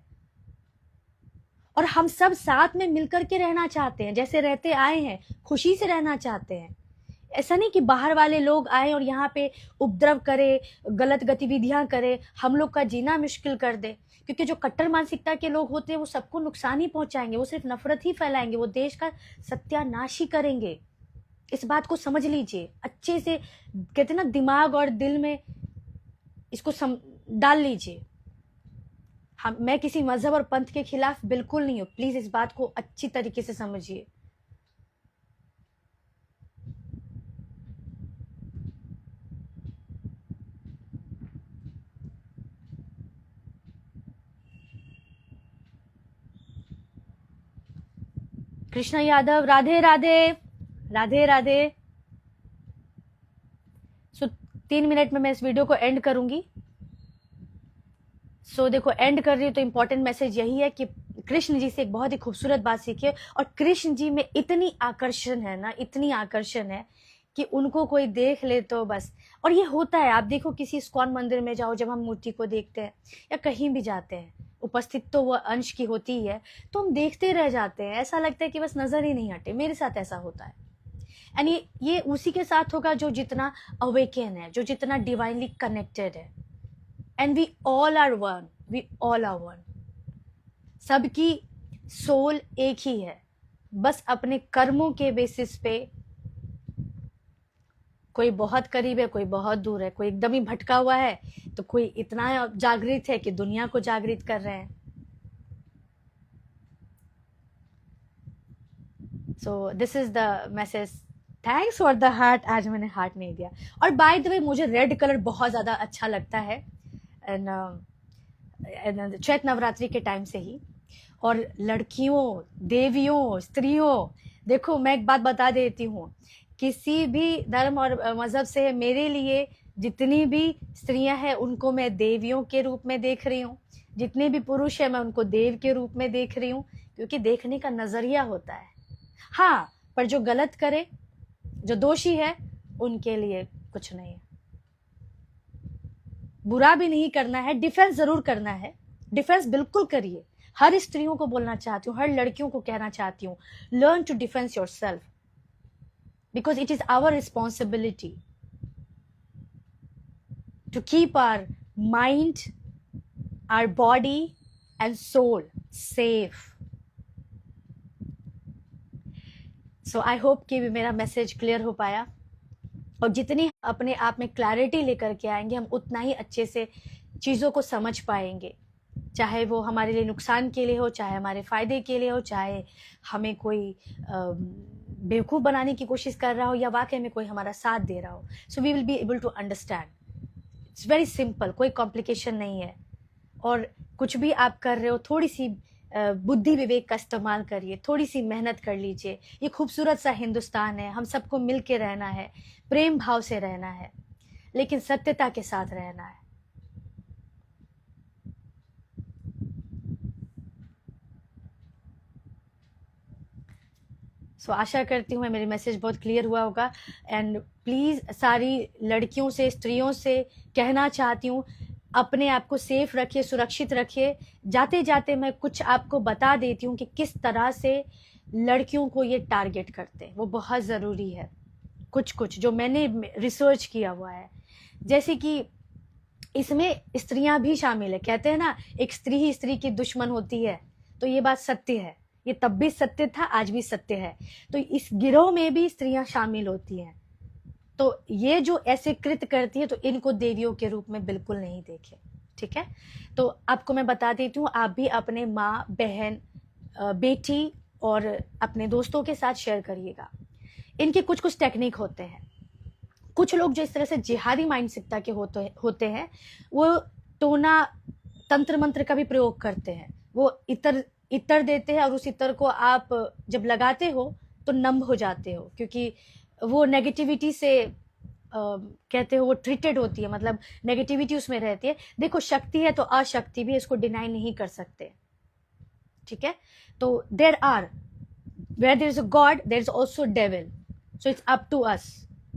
और हम सब साथ में मिलकर के रहना चाहते हैं, जैसे रहते आए हैं, खुशी से रहना चाहते हैं। ऐसा नहीं कि बाहर वाले लोग आए और यहाँ पे उपद्रव करे, गलत गतिविधियां करे, हम लोग का जीना मुश्किल कर दे। क्योंकि जो कट्टर मानसिकता के लोग होते हैं, वो सबको नुकसान ही पहुंचाएंगे, वो सिर्फ नफरत ही फैलाएंगे, वो देश का सत्यानाश ही करेंगे। इस बात को समझ लीजिए अच्छे से। कहते ना, दिमाग और दिल में इसको डाल लीजिए। मैं किसी मजहब और पंथ के खिलाफ बिल्कुल नहीं हूं, प्लीज इस बात को अच्छी तरीके से समझिए। कृष्णा यादव, राधे राधे, राधे राधे। सो 3 मिनट में मैं इस वीडियो को एंड करूंगी। सो देखो, एंड कर रही हूँ तो इंपॉर्टेंट मैसेज यही है कि कृष्ण जी से एक बहुत ही खूबसूरत बात सीखिए। और कृष्ण जी में इतनी आकर्षण है ना, इतनी आकर्षण है कि उनको कोई देख ले तो बस। और ये होता है, आप देखो किसी इस्कॉन मंदिर में जाओ, जब हम मूर्ति को देखते हैं या कहीं भी जाते हैं, उपस्थित तो वो अंश की होती ही है, तो हम देखते रह जाते हैं। ऐसा लगता है कि बस नजर ही नहीं हटे। मेरे साथ ऐसा होता है। एंड ये उसी के साथ होगा जो जितना अवेकन है, जो जितना डिवाइनली कनेक्टेड है। And we all are one, we all are one. सबकी सोल एक ही है, बस अपने कर्मों के बेसिस पे कोई बहुत करीब है, कोई बहुत दूर है, कोई एकदम ही भटका हुआ है, तो कोई इतना जागृत है कि दुनिया को जागृत कर रहे हैं। So this is the message. Thanks for the heart. आज मैंने हार्ट नहीं दिया। और बाय द वे मुझे रेड कलर बहुत ज़्यादा अच्छा लगता है एंड चैत नवरात्रि के टाइम से ही। और लड़कियों, देवियों, स्त्रियों, देखो मैं एक बात बता देती हूँ, किसी भी धर्म और मज़हब से मेरे लिए जितनी भी स्त्रियां हैं उनको मैं देवियों के रूप में देख रही हूँ, जितने भी पुरुष हैं मैं उनको देव के रूप में देख रही हूँ, क्योंकि देखने का नज़रिया होता है। हाँ, पर जो गलत करे, जो दोषी है, उनके लिए कुछ नहीं है। बुरा भी नहीं करना है, डिफेंस जरूर करना है, डिफेंस बिल्कुल करिए। हर स्त्रियों को बोलना चाहती हूँ, हर लड़कियों को कहना चाहती हूँ, learn to defence yourself, because it is our responsibility to keep our mind, our body and soul safe. So I hope कि मेरा मैसेज क्लियर हो पाया, और जितनी अपने आप में क्लैरिटी लेकर के आएंगे हम उतना ही अच्छे से चीज़ों को समझ पाएंगे, चाहे वो हमारे लिए नुकसान के लिए हो, चाहे हमारे फ़ायदे के लिए हो, चाहे हमें कोई बेवकूफ़ बनाने की कोशिश कर रहा हो या वाकई में कोई हमारा साथ दे रहा हो। So we will be able to understand. It's very simple, कोई कॉम्प्लिकेशन नहीं है। और कुछ भी आप कर रहे हो, थोड़ी सी बुद्धि विवेक का इस्तेमाल करिए, थोड़ी सी मेहनत कर लीजिए। ये खूबसूरत सा हिंदुस्तान है, हम सबको मिल के रहना है, प्रेम भाव से रहना है, लेकिन सत्यता के साथ रहना है। सो आशा करती हूँ मेरी मैसेज बहुत क्लियर हुआ होगा। एंड प्लीज़ सारी लड़कियों से, स्त्रियों से कहना चाहती हूँ, अपने आप को सेफ रखिए, सुरक्षित रखिए। जाते जाते मैं कुछ आपको बता देती हूँ कि किस तरह से लड़कियों को ये टारगेट करते हैं, वो बहुत ज़रूरी है। कुछ जो मैंने रिसर्च किया हुआ है, जैसे कि इसमें स्त्रियां भी शामिल है। कहते हैं ना, एक स्त्री ही स्त्री की दुश्मन होती है, तो ये बात सत्य है। ये तब भी सत्य था, आज भी सत्य है। तो इस गिरोह में भी स्त्रियां शामिल होती हैं। तो ये जो ऐसे कृत्य करती है, तो इनको देवियों के रूप में बिल्कुल नहीं देखे, ठीक है। तो आपको मैं बता देती हूँ, आप भी अपने माँ, बहन, बेटी और अपने दोस्तों के साथ शेयर करिएगा। इनके कुछ टेक्निक होते हैं। कुछ लोग जो इस तरह से जिहादी मानसिकता के होते हैं, वो टोना, तंत्र मंत्र का भी प्रयोग करते हैं। वो इतर देते हैं और उस इतर को आप जब लगाते हो तो नंब हो जाते हो, क्योंकि वो नेगेटिविटी से कहते हो वो ट्रीटेड होती है, मतलब नेगेटिविटी उसमें रहती है। देखो, शक्ति है तो अशक्ति भी, इसको डिनाई नहीं कर सकते, ठीक है। तो there are, where there is a god there is also devil, so it's up to us,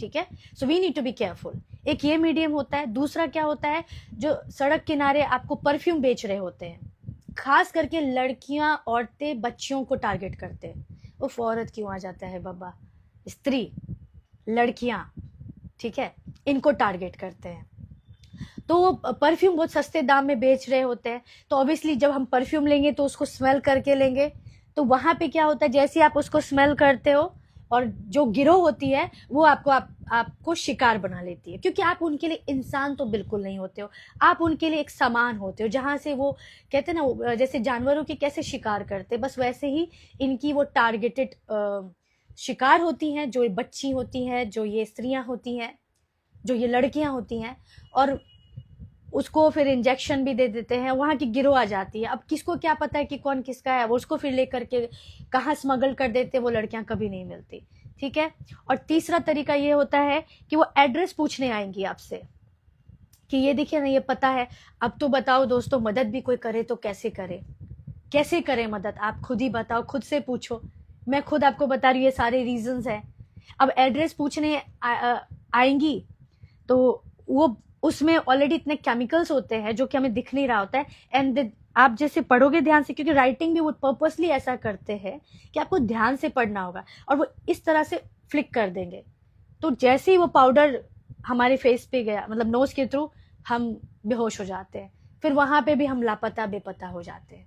ठीक है। So we need to be careful. एक ये मीडियम होता है। दूसरा क्या होता है, जो सड़क किनारे आपको परफ्यूम बेच रहे होते हैं, खास करके लड़कियां, औरतें, बच्चियों को टारगेट करते हैं। वो औरत क्यों आ जाता है बाबा, स्त्री, लड़कियां, ठीक है, इनको टारगेट करते हैं। तो परफ्यूम बहुत सस्ते दाम में बेच रहे होते हैं। तो ऑब्वियसली जब हम परफ्यूम लेंगे तो उसको स्मेल करके लेंगे। तो वहां पे क्या होता है, जैसे आप उसको स्मेल करते हो, और जो गिरोह होती है वो आपको शिकार बना लेती है, क्योंकि आप उनके लिए इंसान तो बिल्कुल नहीं होते हो, आप उनके लिए एक सामान होते हो। जहां से वो कहते हैं ना, जैसे जानवरों की कैसे शिकार करते, बस वैसे ही इनकी वो टारगेटेड शिकार होती हैं, जो बच्ची होती हैं, जो ये स्त्रियां होती हैं, जो ये लड़कियां होती हैं। और उसको फिर इंजेक्शन भी दे देते हैं, वहाँ की गिरोह आ जाती है। अब किसको क्या पता है कि कौन किसका है, वो उसको फिर लेकर के कहाँ स्मगल कर देते, वो लड़कियां कभी नहीं मिलती, ठीक है। और तीसरा तरीका ये होता है कि वो एड्रेस पूछने आएंगी आपसे कि ये देखिए ना, ये पता है। अब तो बताओ दोस्तों, मदद भी कोई करे तो कैसे करे, कैसे करे मदद, आप खुद ही बताओ, खुद से पूछो। मैं खुद आपको बता रही हूँ, ये सारे रीजंस हैं। अब एड्रेस पूछने आएंगी तो वो उसमें ऑलरेडी इतने केमिकल्स होते हैं जो कि हमें दिख नहीं रहा होता है। एंड आप जैसे पढ़ोगे ध्यान से, क्योंकि राइटिंग भी वो पर्पसली ऐसा करते हैं कि आपको ध्यान से पढ़ना होगा, और वो इस तरह से फ्लिक कर देंगे। तो जैसे ही वो पाउडर हमारे फेस पे गया, मतलब नोज के थ्रू, हम बेहोश हो जाते हैं। फिर वहां पे भी हम लापता बेपता हो जाते हैं।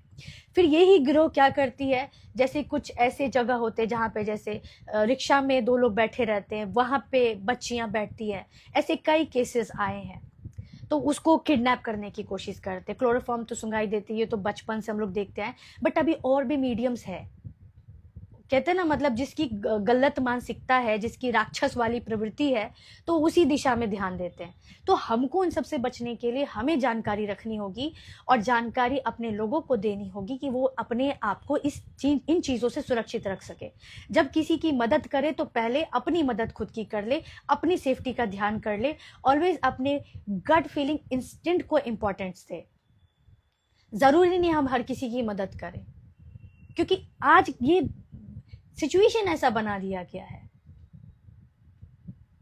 फिर यही गिरोह क्या करती है, जैसे कुछ ऐसे जगह होते हैं जहाँ पे जैसे रिक्शा में दो लोग बैठे रहते हैं, वहां पे बच्चियां बैठती हैं, ऐसे कई केसेस आए हैं। तो उसको किडनैप करने की कोशिश करते हैं। क्लोरोफॉर्म तो सुंघाई देती है, तो बचपन से हम लोग देखते हैं। बट अभी और भी मीडियम्स है, कहते हैं ना, मतलब जिसकी गलत मानसिकता है, जिसकी राक्षस वाली प्रवृत्ति है, तो उसी दिशा में ध्यान देते हैं। तो हमको इन सबसे बचने के लिए हमें जानकारी रखनी होगी, और जानकारी अपने लोगों को देनी होगी कि वो अपने आप को इन चीज़ों से सुरक्षित रख सके। जब किसी की मदद करे तो पहले अपनी मदद खुद की कर ले, अपनी सेफ्टी का ध्यान कर ले। ऑलवेज अपने गट फीलिंग इंस्टिंक्ट को इम्पोर्टेंस दे। ज़रूरी नहीं हम हर किसी की मदद करें, क्योंकि आज ये सिचुएशन ऐसा बना दिया गया है,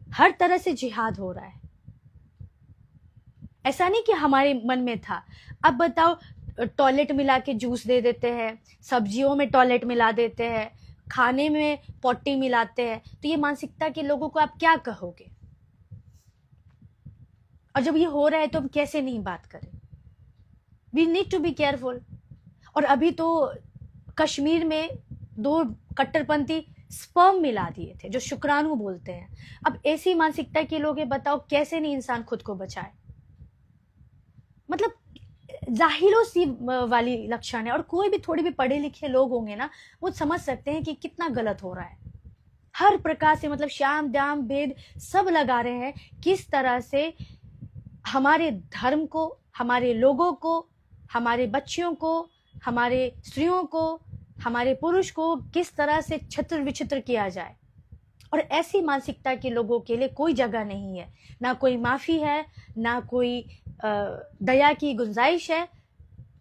हर तरह से जिहाद हो रहा है। ऐसा नहीं कि हमारे मन में था। अब बताओ, टॉयलेट मिला के जूस दे देते हैं, सब्जियों में टॉयलेट मिला देते हैं, खाने में पॉटी मिलाते हैं, तो ये मानसिकता के लोगों को आप क्या कहोगे? और जब ये हो रहा है तो हम कैसे नहीं बात करें? We need to be careful. और अभी तो कश्मीर में 2 कट्टरपंथी स्पर्म मिला दिए थे, जो शुक्राणु बोलते हैं। अब ऐसी मानसिकता के लोग हैं, बताओ कैसे नहीं इंसान खुद को बचाए? मतलब जाहिलो सी वाली लक्षण है। और कोई भी थोड़े भी पढ़े लिखे लोग होंगे ना, वो समझ सकते हैं कि कितना गलत हो रहा है। हर प्रकार से, मतलब श्याम दाम भेद सब लगा रहे हैं, किस तरह से हमारे धर्म को, हमारे लोगों को, हमारे बच्चियों को, हमारे स्त्रियों को, हमारे पुरुष को किस तरह से छत्र विचित्र किया जाए। और ऐसी मानसिकता के लोगों के लिए कोई जगह नहीं है, ना कोई माफ़ी है, ना कोई दया की गुंजाइश है।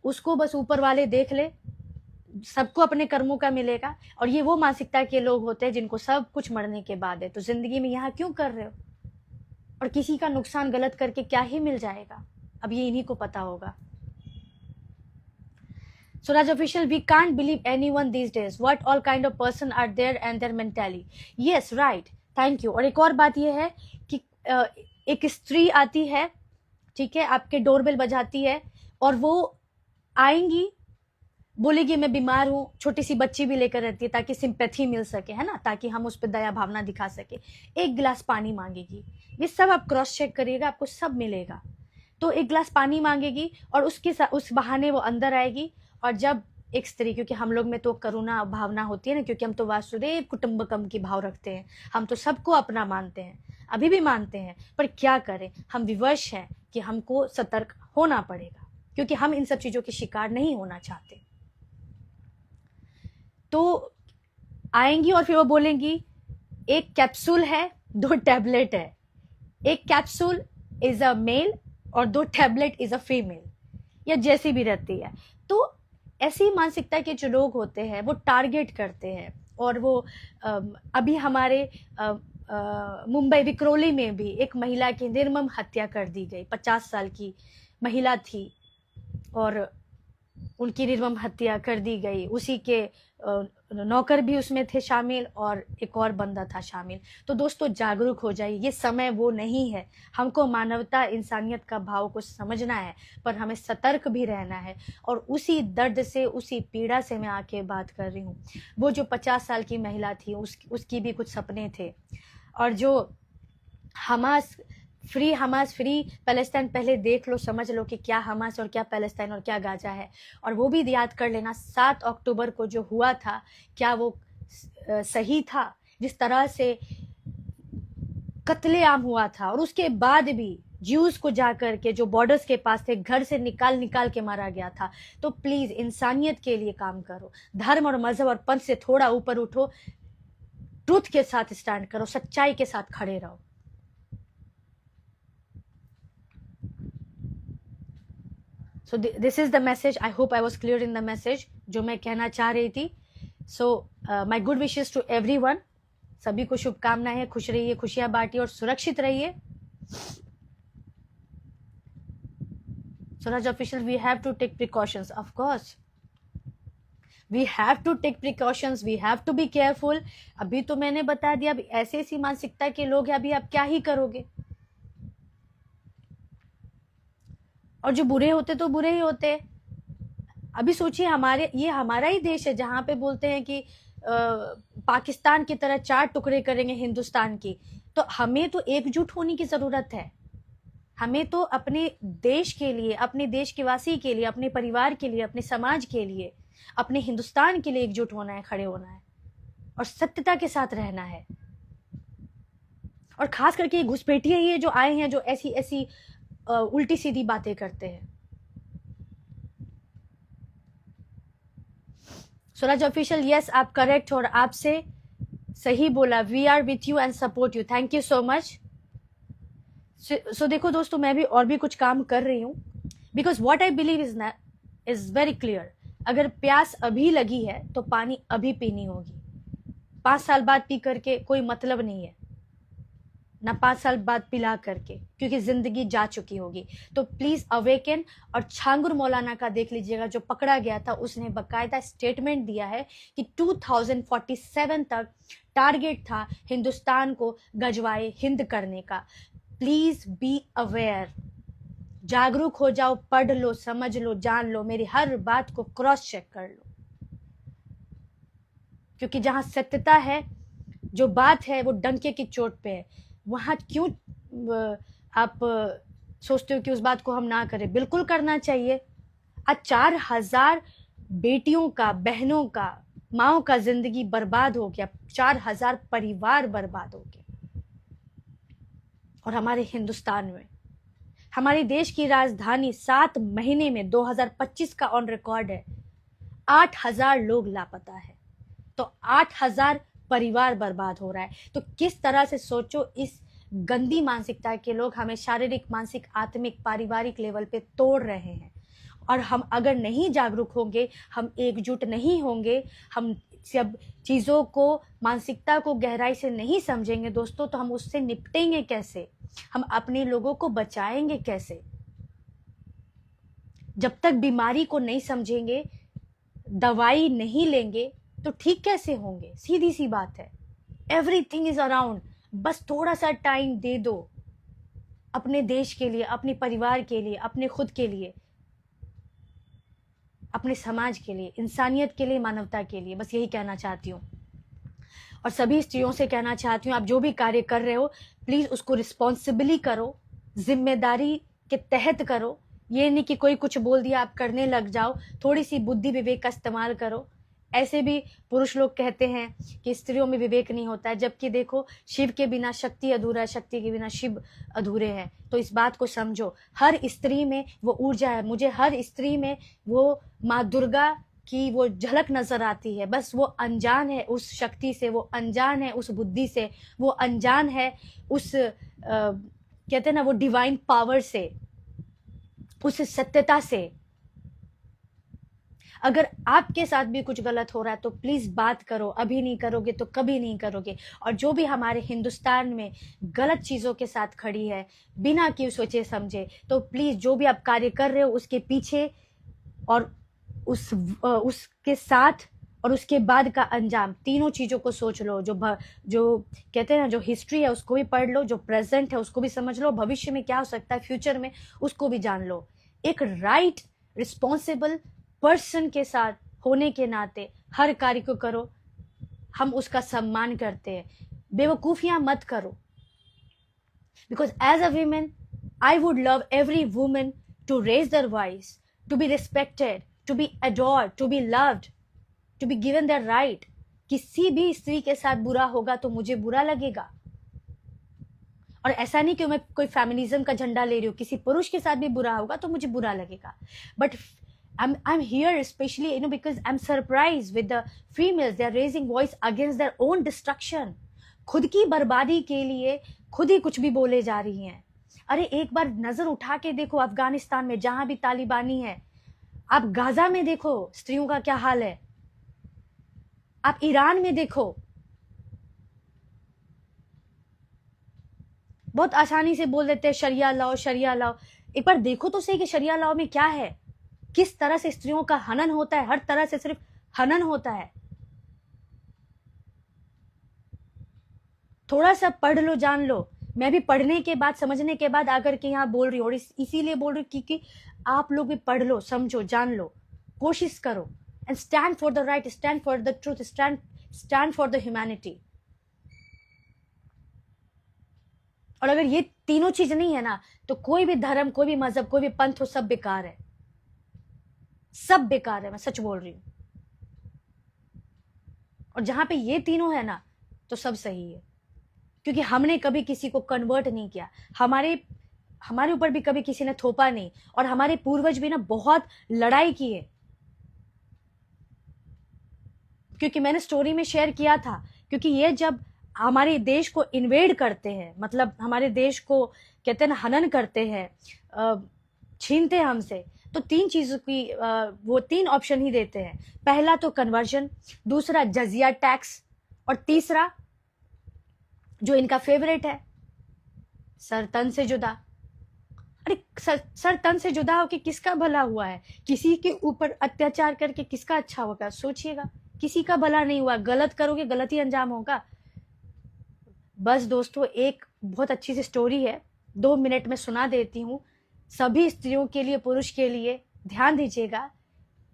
उसको बस ऊपर वाले देख ले, सबको अपने कर्मों का मिलेगा। और ये वो मानसिकता के लोग होते हैं जिनको सब कुछ मरने के बाद है, तो जिंदगी में यहाँ क्यों कर रहे हो? और किसी का नुकसान गलत करके क्या ही मिल जाएगा? अब ये इन्हीं को पता होगा। Suraj official, we can't believe anyone these days. What all kind of person are there and their mentality. Yes, right. Thank you. और एक और बात ये है कि एक स्त्री आती है, ठीक है, आपके डोरबेल बजाती है, और वो आएंगी, बोलेगी मैं बीमार हूँ, छोटी सी बच्ची भी लेकर रहती है ताकि सिंपैथी मिल सके, है ना, ताकि हम उस पर दया भावना दिखा सके। एक गिलास पानी मांगेगी। ये सब आप क्रॉस चेक करिएगा, आपको सब मिलेगा। तो एक गिलास पानी मांगेगी, और उसके साथ उस बहाने वो अंदर आएगी। और जब एक स्त्री, क्योंकि हम लोग में तो करुणा भावना होती है ना, क्योंकि हम तो वासुदेव कुटुंबकम की भाव रखते हैं, हम तो सबको अपना मानते हैं, अभी भी मानते हैं। पर क्या करें, हम विवश हैं कि हमको सतर्क होना पड़ेगा, क्योंकि हम इन सब चीज़ों के शिकार नहीं होना चाहते। तो आएंगी और फिर वो बोलेंगी एक कैप्सूल है, 2 टैबलेट है। एक कैप्सूल इज अ मेल और 2 टैबलेट इज अ फीमेल, या जैसी भी रहती है। तो ऐसी मानसिकता के जो लोग होते हैं वो टारगेट करते हैं। और वो अभी हमारे मुंबई विक्रोली में भी एक महिला की निर्मम हत्या कर दी गई। 50 साल की महिला थी और उनकी निर्मम हत्या कर दी गई। उसी के नौकर भी उसमें थे शामिल, और एक और बंदा था शामिल। तो दोस्तों जागरूक हो जाइए, ये समय वो नहीं है। हमको मानवता इंसानियत का भाव को समझना है, पर हमें सतर्क भी रहना है। और उसी दर्द से, उसी पीड़ा से मैं आके बात कर रही हूँ। वो जो 50 साल की महिला थी, उसकी भी कुछ सपने थे। और जो हमास फ्री पैलेस्टाइन, पहले देख लो, समझ लो कि क्या हमास और क्या पैलेस्टाइन और क्या गाजा है। और वो भी याद कर लेना 7 अक्टूबर को जो हुआ था, क्या वो सही था? जिस तरह से कत्लेआम हुआ था, और उसके बाद भी ज्यूज को जाकर के जो बॉर्डर्स के पास थे, घर से निकाल के मारा गया था। तो प्लीज इंसानियत के लिए काम करो, धर्म और मजहब और पंथ से थोड़ा ऊपर उठो, ट्रुथ के साथ स्टैंड करो, सच्चाई के साथ खड़े रहो। So this is the message. I hope I was clear in the message जो मैं कहना चाह रही थी। So my good wishes to everyone. सभी को शुभकामनाएं, खुश रहिए, खुशियां बांटिए और सुरक्षित रहिए। Suraj official, we have to take precautions, of course. We have to take precautions, we have to be careful. अभी तो मैंने बता दिया, अभी ऐसी ऐसी मानसिकता के लोग हैं, अभी आप क्या ही करोगे। और जो बुरे होते तो बुरे ही होते। अभी सोचिए, ये हमारा ही देश है जहां पे बोलते हैं कि पाकिस्तान की तरह 4 टुकड़े करेंगे हिंदुस्तान की। तो हमें तो एकजुट होने की जरूरत है। हमें तो अपने देश के लिए, अपने देश के वासी के लिए, अपने परिवार के लिए, अपने समाज के लिए, अपने हिंदुस्तान के लिए एकजुट होना है, खड़े होना है और सत्यता के साथ रहना है। और खास करके घुसपैठिए ये जो आए हैं, जो ऐसी ऐसी उल्टी सीधी बातें करते हैं। स्वराज ऑफिशियल, यस आप करेक्ट, और आपसे सही बोला। We are with you and support you, thank you so much. So देखो दोस्तों, मैं भी और भी कुछ काम कर रही हूँ, because what I believe is very clear. अगर प्यास अभी लगी है तो पानी अभी पीनी होगी। 5 साल बाद पी करके कोई मतलब नहीं है, ना 5 साल बाद पिला करके, क्योंकि जिंदगी जा चुकी होगी। तो प्लीज अवेकन। और छांगुर मौलाना का देख लीजिएगा, जो पकड़ा गया था, उसने बकायदा स्टेटमेंट दिया है कि 2047 तक टारगेट था हिंदुस्तान को गजवाए हिंद करने का। प्लीज बी अवेयर, जागरूक हो जाओ, पढ़ लो, समझ लो, जान लो, मेरी हर बात को क्रॉस चेक कर लो। क्योंकि जहां सत्यता है, जो बात है वो डंके की चोट पे है, वहां क्यों आप सोचते हो कि उस बात को हम ना करें? बिल्कुल करना चाहिए। आज 4000 बेटियों का, बहनों का, माओ का जिंदगी बर्बाद हो गया, 4000 परिवार बर्बाद हो गए। और हमारे हिंदुस्तान में, हमारे देश की राजधानी 7 महीने में 2025 का ऑन रिकॉर्ड है 8000 लोग लापता है। तो 8000 परिवार बर्बाद हो रहा है। तो किस तरह से सोचो, इस गंदी मानसिकता के लोग हमें शारीरिक, मानसिक, आत्मिक, पारिवारिक लेवल पे तोड़ रहे हैं। और हम अगर नहीं जागरूक होंगे, हम एकजुट नहीं होंगे, हम सब चीज़ों को, मानसिकता को गहराई से नहीं समझेंगे दोस्तों, तो हम उससे निपटेंगे कैसे? हम अपने लोगों को बचाएंगे कैसे? जब तक बीमारी को नहीं समझेंगे, दवाई नहीं लेंगे, तो ठीक कैसे होंगे? सीधी सी बात है। एवरीथिंग इज अराउंड, बस थोड़ा सा टाइम दे दो अपने देश के लिए, अपने परिवार के लिए, अपने खुद के लिए, अपने समाज के लिए, इंसानियत के लिए, मानवता के लिए। बस यही कहना चाहती हूँ। और सभी स्त्रियों से कहना चाहती हूँ, आप जो भी कार्य कर रहे हो, प्लीज उसको रिस्पॉन्सिबली करो, जिम्मेदारी के तहत करो। ये नहीं कि कोई कुछ बोल दिया आप करने लग जाओ। थोड़ी सी बुद्धि विवेक का इस्तेमाल करो। ऐसे भी पुरुष लोग कहते हैं कि स्त्रियों में विवेक नहीं होता है, जबकि देखो, शिव के बिना शक्ति अधूरा है, शक्ति के बिना शिव अधूरे हैं। तो इस बात को समझो, हर स्त्री में वो ऊर्जा है। मुझे हर स्त्री में वो माँ दुर्गा की वो झलक नजर आती है। बस वो अनजान है उस शक्ति से, वो अनजान है उस बुद्धि से, वो अनजान है उस कहते हैं ना, वो डिवाइन पावर से, उस सत्यता से। अगर आपके साथ भी कुछ गलत हो रहा है तो प्लीज बात करो। अभी नहीं करोगे तो कभी नहीं करोगे। और जो भी हमारे हिंदुस्तान में गलत चीजों के साथ खड़ी है, बिना क्यों सोचे समझे, तो प्लीज जो भी आप कार्य कर रहे हो उसके पीछे और उसके साथ और उसके बाद का अंजाम, तीनों चीजों को सोच लो। जो कहते हैं ना, जो हिस्ट्री है उसको भी पढ़ लो, जो प्रेजेंट है उसको भी समझ लो, भविष्य में क्या हो सकता है फ्यूचर में उसको भी जान लो। एक राइट रिस्पॉन्सिबल पर्सन के साथ होने के नाते हर कार्य को करो। हम उसका सम्मान करते हैं, बेवकूफियां मत करो। Because as a women I would love every woman to raise their voice, to be respected, to be adored, to be loved, to be given their right. किसी भी स्त्री के साथ बुरा होगा तो मुझे बुरा लगेगा। और ऐसा नहीं कि मैं कोई फेमिनिज्म का झंडा ले रही हूँ, किसी पुरुष के साथ भी बुरा होगा तो मुझे बुरा लगेगा। But I'm here especially, because I'm surprised with the females. They are raising voice against their own destruction. खुद की बर्बादी के लिए खुद ही कुछ भी बोले जा रही हैं। अरे एक बार नजर उठा के देखो अफगानिस्तान में, जहां भी तालिबानी है। आप गाजा में देखो स्त्रियों का क्या हाल है। आप ईरान में देखो। बहुत आसानी से बोल देते हैं शरिया लाओ, शरिया लाओ। एक बार देखो तो सही कि शरिया लाओ में क्या है, किस तरह से स्त्रियों का हनन होता है। हर तरह से सिर्फ हनन होता है। थोड़ा सा पढ़ लो, जान लो। मैं भी पढ़ने के बाद, समझने के बाद आकर के यहाँ बोल रही हूँ, और इसीलिए बोल रही हूँ क्योंकि आप लोग भी पढ़ लो, समझो, जान लो, कोशिश करो, and stand for the right, stand for the truth, stand for the humanity. और अगर ये तीनों चीज नहीं है ना, तो कोई भी धर्म, कोई भी मजहब, कोई भी पंथ हो, सब बेकार है, सब बेकार है, मैं सच बोल रही हूं। और जहां पे ये तीनों है ना, तो सब सही है, क्योंकि हमने कभी किसी को कन्वर्ट नहीं किया, हमारे ऊपर भी कभी किसी ने थोपा नहीं, और हमारे पूर्वज भी ना बहुत लड़ाई की है। क्योंकि मैंने स्टोरी में शेयर किया था, क्योंकि ये जब हमारे देश को इन्वेड करते हैं, मतलब हमारे देश को कहते हैं ना हनन करते हैं, छीनते हैं हमसे, तो तीन चीजों की वो तीन ऑप्शन ही देते हैं। पहला तो कन्वर्जन, दूसरा जजिया टैक्स, और तीसरा जो इनका फेवरेट है, सर तन से जुदा। अरे सर तन से जुदा होके किसका भला हुआ है? किसी के ऊपर अत्याचार करके किसका अच्छा होगा? सोचिएगा, किसी का भला नहीं हुआ, गलत करोगे गलत ही अंजाम होगा। बस दोस्तों, एक बहुत अच्छी सी स्टोरी है, 2 मिनट में सुना देती हूँ, सभी स्त्रियों के लिए, पुरुष के लिए, ध्यान दीजिएगा।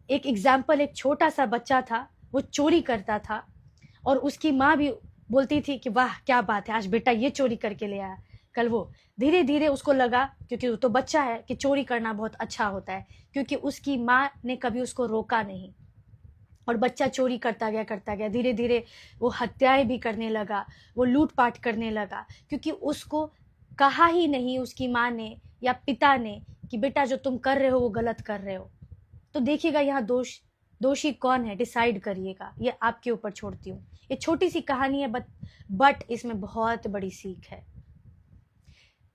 एक एग्जाम्पल, एक छोटा सा बच्चा था, वो चोरी करता था, और उसकी माँ भी बोलती थी कि वाह क्या बात है, आज बेटा ये चोरी करके ले आया। कल वो धीरे धीरे उसको लगा, क्योंकि वो तो बच्चा है, कि चोरी करना बहुत अच्छा होता है, क्योंकि उसकी माँ ने कभी उसको रोका नहीं, और बच्चा चोरी करता गया, धीरे धीरे वो हत्याएं भी करने लगा, वो लूटपाट करने लगा, क्योंकि उसको कहा ही नहीं उसकी माँ ने या पिता ने कि बेटा जो तुम कर रहे हो वो गलत कर रहे हो। तो देखिएगा यहाँ दोषी कौन है, डिसाइड करिएगा, ये आपके ऊपर छोड़ती हूँ। ये छोटी सी कहानी है, बट इसमें बहुत बड़ी सीख है।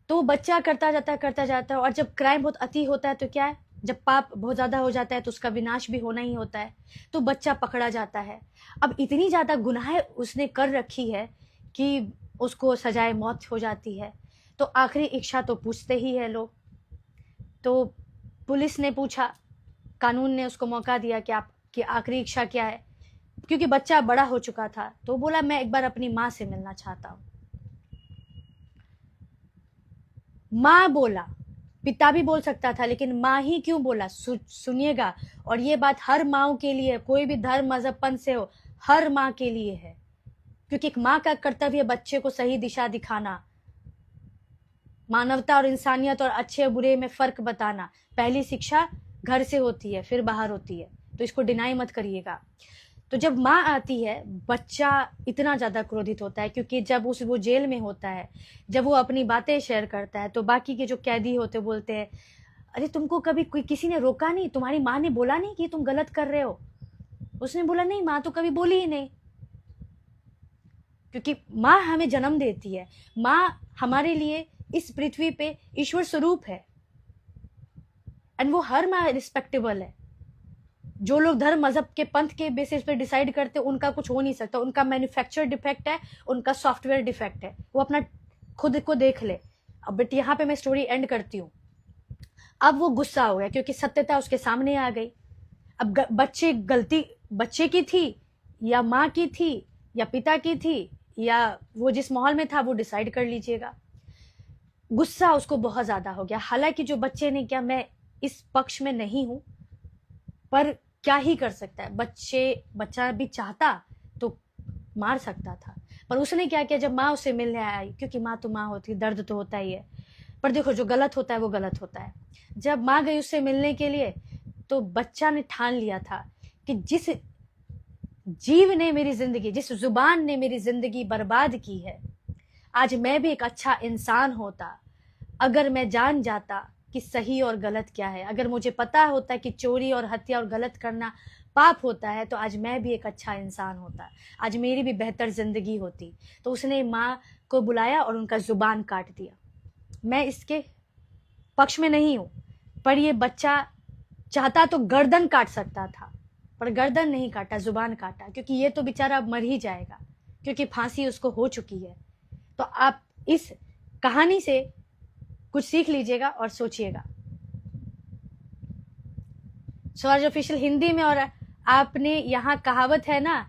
तो बच्चा करता जाता है, और जब क्राइम बहुत अति होता है तो क्या है, जब पाप बहुत ज्यादा हो जाता है तो उसका विनाश भी होना ही होता है, तो बच्चा पकड़ा जाता है। अब इतनी ज्यादा गुनाह उसने कर रखी है कि उसको सजाए मौत हो जाती है। तो आखिरी इच्छा तो पूछते ही है लोग। तो पुलिस ने पूछा, कानून ने उसको मौका दिया कि आपकी आखिरी इच्छा क्या है, क्योंकि बच्चा बड़ा हो चुका था, तो बोला मैं एक बार अपनी माँ से मिलना चाहता हूँ। माँ बोला, पिता भी बोल सकता था, लेकिन माँ ही क्यों बोला? सुनिएगा, और ये बात हर माँ के लिए, कोई भी धर्म मजहब पंथ से हो, हर माँ के लिए है, क्योंकि एक माँ का कर्तव्य है बच्चे को सही दिशा दिखाना, मानवता और इंसानियत और अच्छे बुरे में फर्क बताना। पहली शिक्षा घर से होती है, फिर बाहर होती है, तो इसको डिनाई मत करिएगा। तो जब माँ आती है, बच्चा इतना ज्यादा क्रोधित होता है, क्योंकि जब वो जेल में होता है, जब वो अपनी बातें शेयर करता है, तो बाकी के जो कैदी होते बोलते हैं, अरे तुमको कभी किसी ने रोका नहीं? तुम्हारी माँ ने बोला नहीं कि तुम गलत कर रहे हो? उसने बोला नहीं, माँ तो कभी बोली ही नहीं, क्योंकि माँ हमें जन्म देती है, माँ हमारे लिए इस पृथ्वी पे ईश्वर स्वरूप है, एंड वो हर माँ रिस्पेक्टेबल है। जो लोग धर्म मजहब के पंथ के बेसिस पे डिसाइड करते, उनका कुछ हो नहीं सकता, उनका मैन्युफैक्चर डिफेक्ट है, उनका सॉफ्टवेयर डिफेक्ट है, वो अपना खुद को देख ले। अब बट यहाँ पे मैं स्टोरी एंड करती हूँ। अब वो गुस्सा हो गया, क्योंकि सत्यता उसके सामने आ गई। अब गलती बच्चे की थी, या माँ की थी, या पिता की थी, या वो जिस माहौल में था, वो डिसाइड कर लीजिएगा। गुस्सा उसको बहुत ज्यादा हो गया। हालांकि जो बच्चे ने किया, मैं इस पक्ष में नहीं हूं, पर क्या ही कर सकता है, बच्चा भी चाहता तो मार सकता था, पर उसने क्या किया, जब माँ उसे मिलने आई, क्योंकि माँ तो माँ होती, दर्द तो होता ही है, पर देखो जो गलत होता है वो गलत होता है। जब माँ गई उससे मिलने के लिए, तो बच्चा ने ठान लिया था कि जिस जीव ने मेरी जिंदगी, जिस जुबान ने मेरी जिंदगी बर्बाद की है, आज मैं भी एक अच्छा इंसान होता अगर मैं जान जाता कि सही और गलत क्या है। अगर मुझे पता होता कि चोरी और हत्या और गलत करना पाप होता है, तो आज मैं भी एक अच्छा इंसान होता, आज मेरी भी बेहतर जिंदगी होती। तो उसने माँ को बुलाया और उनका जुबान काट दिया। मैं इसके पक्ष में नहीं हूं, पर ये बच्चा चाहता तो गर्दन काट सकता था, पर गर्दन नहीं काटा, जुबान काटा, क्योंकि ये तो बेचारा मर ही जाएगा, क्योंकि फांसी उसको हो चुकी है। तो आप इस कहानी से कुछ सीख लीजिएगा और सोचिएगा। स्वराज ऑफिशियल हिंदी में और आपने यहाँ कहावत है ना,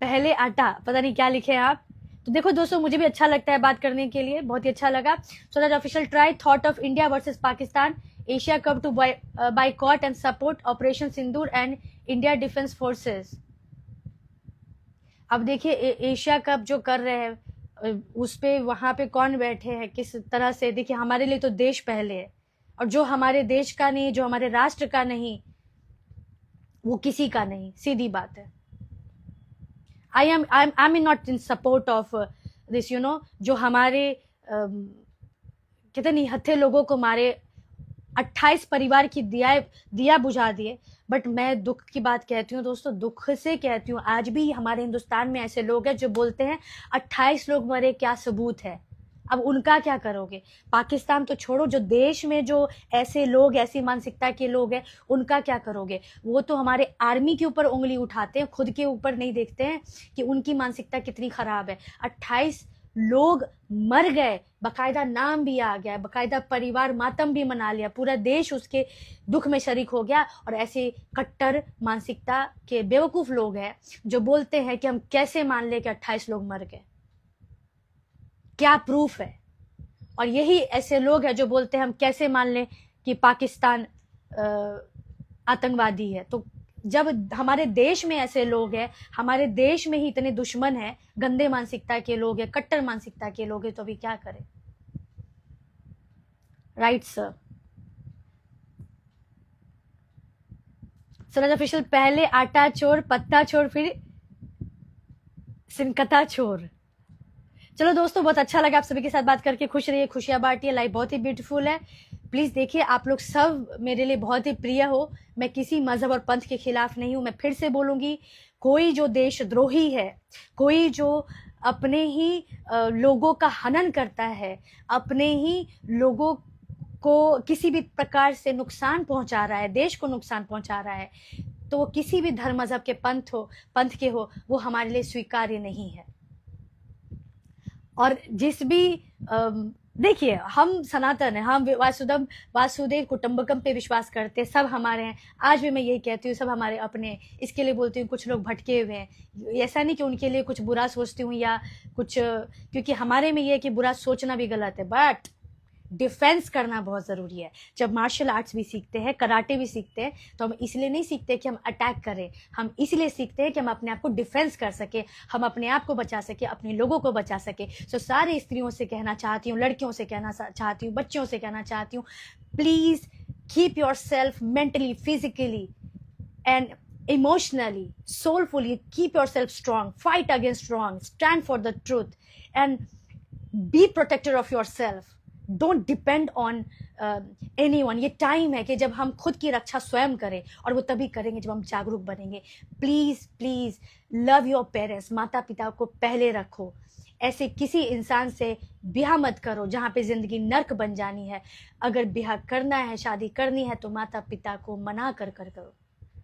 पहले आटा, पता नहीं क्या लिखे हैं आप। तो देखो दोस्तों, मुझे भी अच्छा लगता है बात करने के लिए, बहुत ही अच्छा लगा। So that official try thought of India versus Pakistan Asia cup to boycott and support operation Sindoor and India defence forces. अब देखिए एशिया कप जो कर रहे हैं उस पे वहां पे कौन बैठे हैं, किस तरह से। देखिए हमारे लिए तो देश पहले है, और जो हमारे देश का नहीं, जो हमारे राष्ट्र का नहीं, वो किसी का नहीं, सीधी बात है। I'm not in support of this, जो हमारे कहते नहीं हत्थे लोगों को मारे, 28 परिवार की दिया बुझा दिए। बट मैं दुख की बात कहती हूँ दोस्तों, दुख से कहती हूँ, आज भी हमारे हिंदुस्तान में ऐसे लोग हैं जो बोलते हैं 28 लोग मरे, क्या सबूत है। अब उनका क्या करोगे। पाकिस्तान तो छोड़ो, जो देश में जो ऐसे लोग, ऐसी मानसिकता के लोग हैं, उनका क्या करोगे। वो तो हमारे आर्मी के ऊपर उंगली उठाते हैं, खुद के ऊपर नहीं देखते हैं कि उनकी मानसिकता कितनी खराब है। 28 लोग मर गए, बकायदा नाम भी आ गया, बकायदा परिवार मातम भी मना लिया, पूरा देश उसके दुख में शरीक हो गया। और ऐसे कट्टर मानसिकता के बेवकूफ लोग हैं जो बोलते हैं कि हम कैसे मान ले कि 28 लोग मर गए, क्या प्रूफ है। और यही ऐसे लोग हैं जो बोलते हैं हम कैसे मान लें कि पाकिस्तान आतंकवादी है। तो जब हमारे देश में ऐसे लोग हैं, हमारे देश में ही इतने दुश्मन हैं, गंदे मानसिकता के लोग हैं, कट्टर मानसिकता के लोग हैं, तो अभी क्या करें। Right sir. सर ऑफिशियल, पहले आटा चोर, पत्ता चोर, फिर सिनकता चोर। चलो दोस्तों, बहुत अच्छा लगा आप सभी के साथ बात करके। खुश रहिए, खुशियां बांटिए, लाइफ बहुत ही ब्यूटीफुल है। प्लीज देखिए, आप लोग सब मेरे लिए बहुत ही प्रिय हो। मैं किसी मजहब और पंथ के खिलाफ नहीं हूं। मैं फिर से बोलूंगी, कोई जो देशद्रोही है, कोई जो अपने ही लोगों का हनन करता है, अपने ही लोगों को किसी भी प्रकार से नुकसान पहुंचा रहा है, देश को नुकसान पहुंचा रहा है, तो वो किसी भी धर्म मजहब के पंथ के हो, वो हमारे लिए स्वीकार्य नहीं है। और जिस भी देखिए, हम सनातन है, हम वासुदेव कुटुंबकम पे विश्वास करते हैं, सब हमारे हैं। आज भी मैं यही कहती हूँ, सब हमारे अपने। इसके लिए बोलती हूँ कुछ लोग भटके हुए हैं, ऐसा नहीं कि उनके लिए कुछ बुरा सोचती हूँ या कुछ, क्योंकि हमारे में ये है कि बुरा सोचना भी गलत है, बट डिफेंस करना बहुत ज़रूरी है। जब मार्शल आर्ट्स भी सीखते हैं, कराटे भी सीखते हैं, तो हम इसलिए नहीं सीखते कि हम अटैक करें, हम इसलिए सीखते हैं कि हम अपने आप को डिफेंस कर सके, हम अपने आप को बचा सके, अपने लोगों को बचा सके। सो सारे स्त्रियों से कहना चाहती हूँ, लड़कियों से कहना चाहती हूँ, बच्चों से कहना चाहती हूँ, please keep your self mentally, physically and emotionally, soulfully, keep yourself strong, fight against wrong, stand for the truth, and be protector of yourself. Don't depend on anyone. ये टाइम है कि जब हम खुद की रक्षा स्वयं करें, और वो तभी करेंगे जब हम जागरूक बनेंगे। Please please love your parents, माता पिता को पहले रखो। ऐसे किसी इंसान से ब्याह मत करो जहाँ पे ज़िंदगी नर्क बन जानी है। अगर ब्याह करना है, शादी करनी है, तो माता पिता को मना कर करो,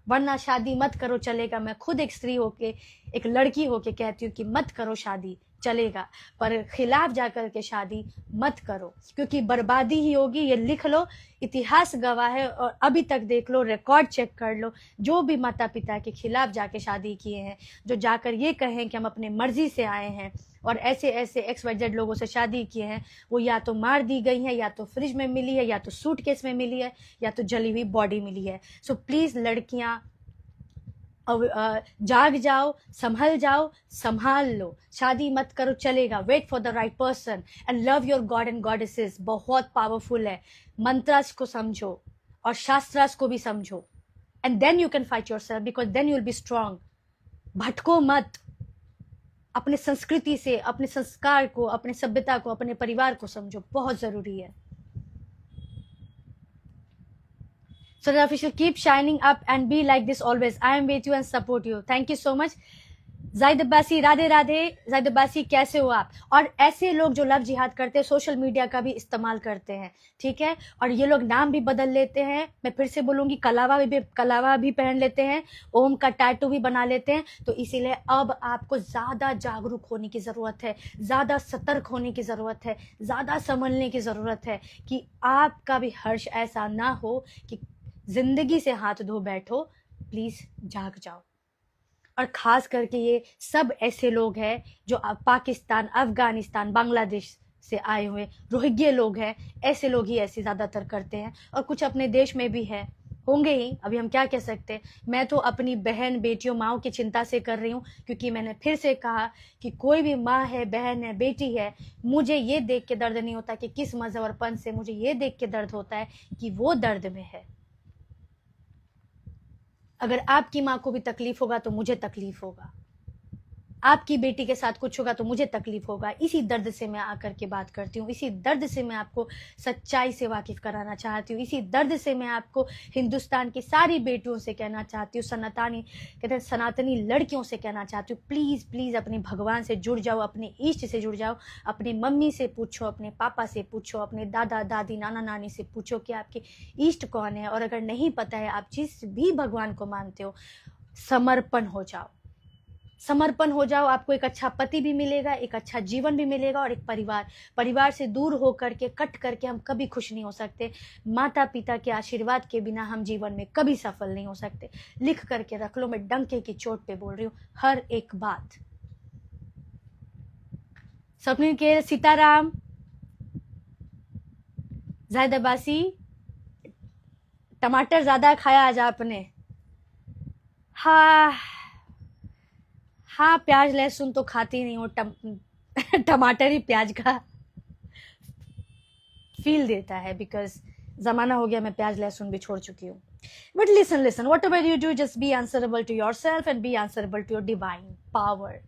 वरना शादी मत करो, चलेगा। मैं खुद एक स्त्री होके, एक लड़की होके कहती हूँ कि मत करो शादी, चलेगा, पर खिलाफ जाकर के शादी मत करो, क्योंकि बर्बादी ही होगी। ये लिख लो, इतिहास गवाह है, और अभी तक देख लो, रिकॉर्ड चेक कर लो, जो भी माता पिता के खिलाफ जाके शादी किए हैं, जो जाकर ये कहें कि हम अपने मर्जी से आए हैं और ऐसे ऐसे XYZ लोगों से शादी किए हैं, वो या तो मार दी गई हैं, या तो फ्रिज में मिली है, या तो सूटकेस में मिली है, या तो जली हुई बॉडी मिली है। सो प्लीज़ लड़कियाँ जाग जाओ, संभल जाओ, संभाल लो, शादी मत करो, चलेगा। Wait for the right person and love your god and goddesses. बहुत पावरफुल है। मंत्रास को समझो और शास्त्रास को भी समझो, and then you can fight yourself, because then you will be strong. भटको मत, अपने संस्कृति से, अपने संस्कार को, अपने सभ्यता को, अपने परिवार को समझो, बहुत जरूरी है। So the official, keep shining up and be like this always. I am with you and support you. Thank you so much. Zahid Abbasi, Radhe Radhe. Zahid Abbasi, कैसे हो आप। और ऐसे लोग जो लव जिहाद करते हैं, सोशल मीडिया का भी इस्तेमाल करते हैं, ठीक है, और ये लोग नाम भी बदल लेते हैं। मैं फिर से बोलूँगी, कलावा भी पहन लेते हैं, ओम का टैटू भी बना लेते हैं। तो इसीलिए अब आपको ज़्यादा जागरूक होने की ज़रूरत है, ज़्यादा सतर्क होने की ज़रूरत है, ज़्यादा संभलने की ज़रूरत है, कि आपका भी हर्ष ऐसा ना हो कि जिंदगी से हाथ धो बैठो, प्लीज जाग जाओ। और खास करके ये सब ऐसे लोग हैं जो पाकिस्तान, अफगानिस्तान, बांग्लादेश से आए हुए रोहिंग्या लोग हैं, ऐसे लोग ही ऐसे ज़्यादातर करते हैं, और कुछ अपने देश में भी है, होंगे ही, अभी हम क्या कह सकते हैं। मैं तो अपनी बहन, बेटियों, माओ की चिंता से कर रही हूँ, क्योंकि मैंने फिर से कहा कि कोई भी माँ है, बहन है, बेटी है, मुझे ये देख के दर्द नहीं होता कि किस मजहब और पंथ से, मुझे ये देख के दर्द होता है कि वो दर्द में है। अगर आपकी माँ को भी तकलीफ होगा तो मुझे तकलीफ होगा, आपकी बेटी के साथ कुछ होगा तो मुझे तकलीफ होगा। इसी दर्द से मैं आकर के बात करती हूँ, इसी दर्द से मैं आपको सच्चाई से वाकिफ कराना चाहती हूँ, इसी दर्द से मैं आपको हिंदुस्तान की सारी बेटियों से कहना चाहती हूँ, कहते हैं सनातनी लड़कियों से कहना चाहती हूँ, प्लीज़ प्लीज़ अपने भगवान से जुड़ जाओ, अपने इष्ट से जुड़ जाओ, अपनी मम्मी से पूछो, अपने पापा से पूछो, अपने दादा दादी, नाना नानी से पूछो कि आपके इष्ट कौन है। और अगर नहीं पता है, आप जिस भी भगवान को मानते हो, समर्पण हो जाओ, समर्पण हो जाओ। आपको एक अच्छा पति भी मिलेगा, एक अच्छा जीवन भी मिलेगा, और एक परिवार से दूर होकर के, कट करके हम कभी खुश नहीं हो सकते। माता पिता के आशीर्वाद के बिना हम जीवन में कभी सफल नहीं हो सकते। लिख करके रख लो, मैं डंके की चोट पे बोल रही हूँ हर एक बात। स्वप्निल के सीताराम, जाहिद अब्बासी, टमाटर ज्यादा खाया आज आपने। हाँ, प्याज लहसुन तो खाती नहीं हूँ, टमाटर ही प्याज का फील देता है, बिकॉज जमाना हो गया, मैं प्याज लहसुन भी छोड़ चुकी हूँ। But listen, whatever you do, just be answerable to yourself and be answerable to your divine power,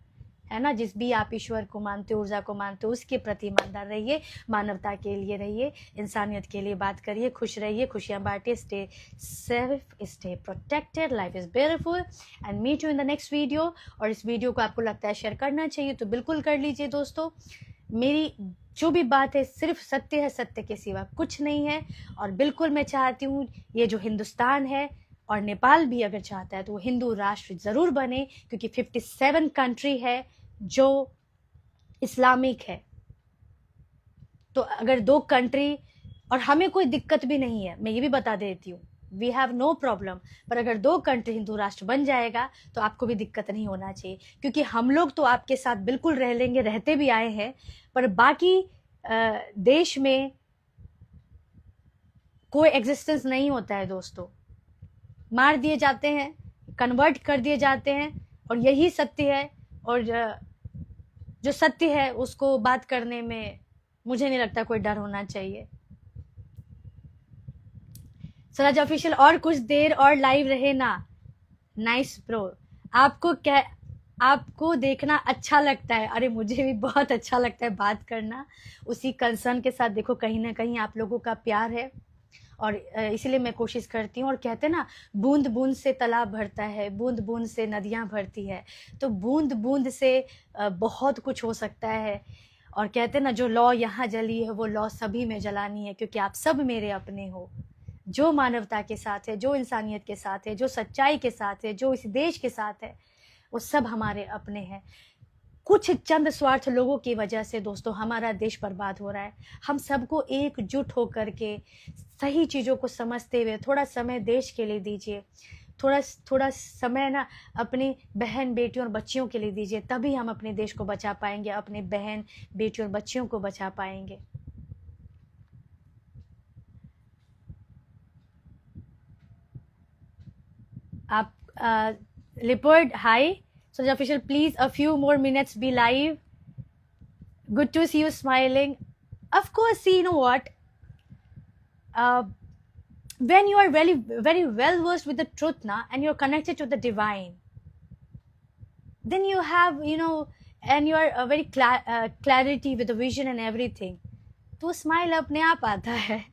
है ना। जिस भी आप ईश्वर को मानते हो, ऊर्जा को मानते हो, उसके प्रति ईमानदार रहिए, मानवता के लिए रहिए, इंसानियत के लिए बात करिए, खुश रहिए, खुशियाँ बांटिए, stay safe, stay protected, life is beautiful, and meet you in the next video. और इस वीडियो को आपको लगता है शेयर करना चाहिए तो बिल्कुल कर लीजिए दोस्तों। मेरी जो भी बात है सिर्फ सत्य है, सत्य के सिवा कुछ नहीं है। और बिल्कुल मैं चाहती हूँ ये जो हिंदुस्तान है, और नेपाल भी अगर चाहता है तो वो हिंदू राष्ट्र ज़रूर बने, क्योंकि 57 कंट्री है जो इस्लामिक है। तो अगर 2 कंट्री, और हमें कोई दिक्कत भी नहीं है, मैं ये भी बता देती हूँ, वी हैव नो प्रॉब्लम, पर अगर 2 कंट्री हिंदू राष्ट्र बन जाएगा तो आपको भी दिक्कत नहीं होना चाहिए, क्योंकि हम लोग तो आपके साथ बिल्कुल रह लेंगे, रहते भी आए हैं, पर बाकी देश में कोई एग्जिस्टेंस नहीं होता है दोस्तों, मार दिए जाते हैं, कन्वर्ट कर दिए जाते हैं, और यही सत्य है। और जो सत्य है उसको बात करने में मुझे नहीं लगता कोई डर होना चाहिए। स्वराज ऑफिशियल, और कुछ देर और लाइव रहे ना। नाइस ब्रो, आपको देखना अच्छा लगता है। अरे मुझे भी बहुत अच्छा लगता है बात करना, उसी कंसर्न के साथ। देखो कहीं ना कहीं आप लोगों का प्यार है, और इसीलिए मैं कोशिश करती हूँ। और कहते हैं ना, बूंद बूंद से तालाब भरता है, बूंद बूंद से नदियाँ भरती है, तो बूंद बूंद से बहुत कुछ हो सकता है। और कहते हैं ना, जो लौ यहाँ जली है वो लौ सभी में जलानी है, क्योंकि आप सब मेरे अपने हो। जो मानवता के साथ है, जो इंसानियत के साथ है, जो सच्चाई के साथ है, जो इस देश के साथ है, वो सब हमारे अपने हैं। कुछ चंद स्वार्थ लोगों की वजह से दोस्तों हमारा देश बर्बाद हो रहा है। हम सबको एकजुट होकर के सही चीज़ों को समझते हुए थोड़ा समय देश के लिए दीजिए, थोड़ा समय ना अपनी बहन बेटियों और बच्चियों के लिए दीजिए, तभी हम अपने देश को बचा पाएंगे, अपने बहन बेटियों और बच्चियों को बचा पाएंगे। आप leopard, hi Suraj official, please a few more minutes, be live. Good to see you smiling. Of course, see, you know what? When you are very, very well versed with the truth na, and you're connected to the divine, then you have, and you are very clarity with the vision and everything. तो smile अपने आप आता है,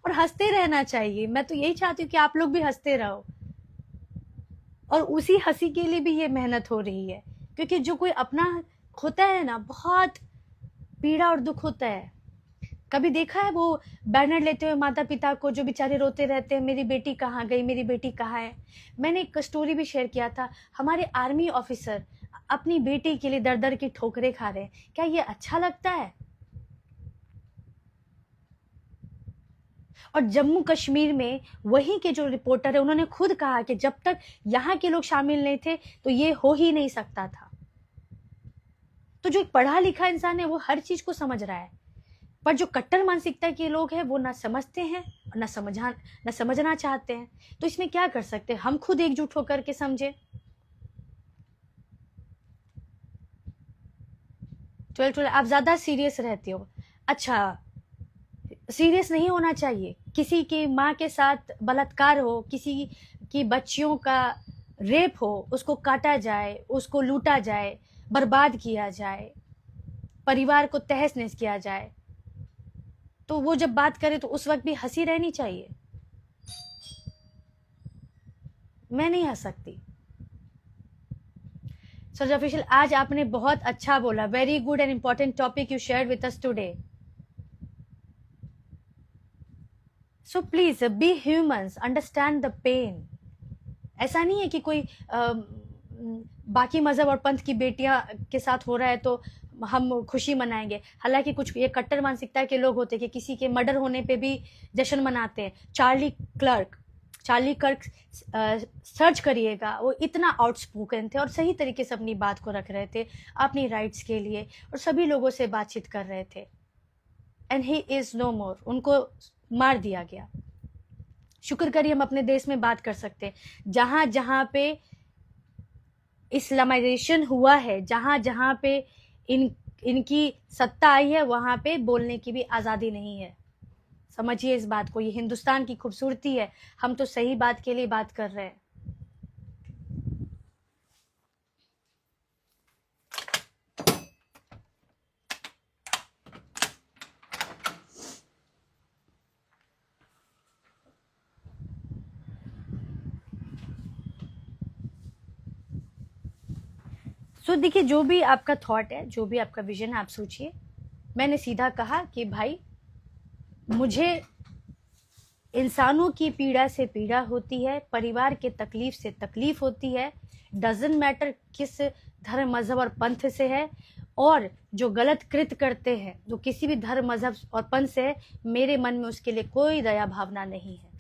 और हंसते रहना चाहिए। मैं तो यही चाहती हूँ कि आप लोग भी हंसते रहो, और उसी हंसी के लिए भी ये मेहनत हो रही है, क्योंकि जो कोई अपना होता है ना, बहुत पीड़ा और दुख होता है। कभी देखा है वो बैनर लेते हुए माता पिता को, जो बेचारे रोते रहते हैं, मेरी बेटी कहाँ गई, मेरी बेटी कहाँ है। मैंने एक स्टोरी भी शेयर किया था, हमारे आर्मी ऑफिसर अपनी बेटी के लिए दर दर की ठोकरें खा रहे हैं। क्या ये अच्छा लगता है? और जम्मू कश्मीर में वहीं के जो रिपोर्टर है उन्होंने खुद कहा कि जब तक यहाँ के लोग शामिल नहीं थे तो ये हो ही नहीं सकता था। तो जो एक पढ़ा लिखा इंसान है वो हर चीज को समझ रहा है, पर जो कट्टर मानसिकता के लोग हैं वो ना समझते हैं और ना समझना चाहते हैं। तो इसमें क्या कर सकते हैं, हम खुद एकजुट होकर के समझे। 12 आप ज्यादा सीरियस रहते हो। अच्छा, सीरियस नहीं होना चाहिए। किसी की माँ के साथ बलात्कार हो, किसी की बच्चियों का रेप हो, उसको काटा जाए, उसको लूटा जाए, बर्बाद किया जाए, परिवार को तहस नहस किया जाए, तो वो जब बात करे तो उस वक्त भी हंसी रहनी चाहिए। मैं नहीं हंस सकती। सर ऑफिशियल, आज आपने बहुत अच्छा बोला। Very good and important topic you share with us today. So please be humans, understand the pain. ऐसा नहीं है कि कोई बाकी मजहब और पंथ की बेटियां के साथ हो रहा है तो हम खुशी मनाएंगे। हालांकि कुछ ये कट्टर मानसिकता के लोग होते हैं कि किसी के मर्डर होने पे भी जश्न मनाते हैं। चार्ली क्लर्क सर्च करिएगा, वो इतना आउटस्पोकन थे और सही तरीके से अपनी बात को रख रहे थे अपनी राइट्स के लिए और सभी लोगों से बातचीत कर रहे थे। एंड ही इज नो मोर, उनको मार दिया गया। शुक्र करिए हम अपने देश में बात कर सकते हैं। जहां जहां पे इस्लामाइजेशन हुआ है, जहां जहां पे इनकी सत्ता आई है, वहां पे बोलने की भी आजादी नहीं है। समझिए इस बात को, ये हिंदुस्तान की खूबसूरती है। हम तो सही बात के लिए बात कर रहे हैं। सो देखिए, जो भी आपका थॉट है, जो भी आपका विजन है, आप सोचिए। मैंने सीधा कहा कि भाई मुझे इंसानों की पीड़ा से पीड़ा होती है, परिवार के तकलीफ से तकलीफ होती है। डजंट मैटर किस धर्म मजहब और पंथ से है, और जो गलत कृत्य करते हैं जो किसी भी धर्म मजहब और पंथ से है, मेरे मन में उसके लिए कोई दया भावना नहीं है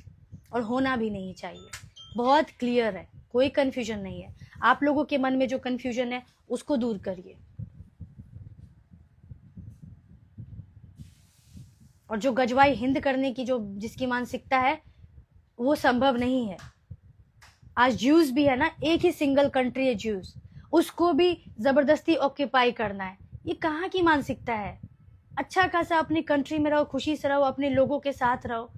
और होना भी नहीं चाहिए। बहुत क्लियर है, कोई कंफ्यूजन नहीं है। आप लोगों के मन में जो कंफ्यूजन है उसको दूर करिए। और जो गजवाई हिंद करने की जो जिसकी मानसिकता है वो संभव नहीं है। आज ज्यूज भी है ना, एक ही सिंगल कंट्री है ज्यूज, उसको भी जबरदस्ती ऑक्यूपाई करना है। ये कहाँ की मानसिकता है? अच्छा खासा अपनी कंट्री में रहो, खुशी से रहो, अपने लोगों के साथ रहो।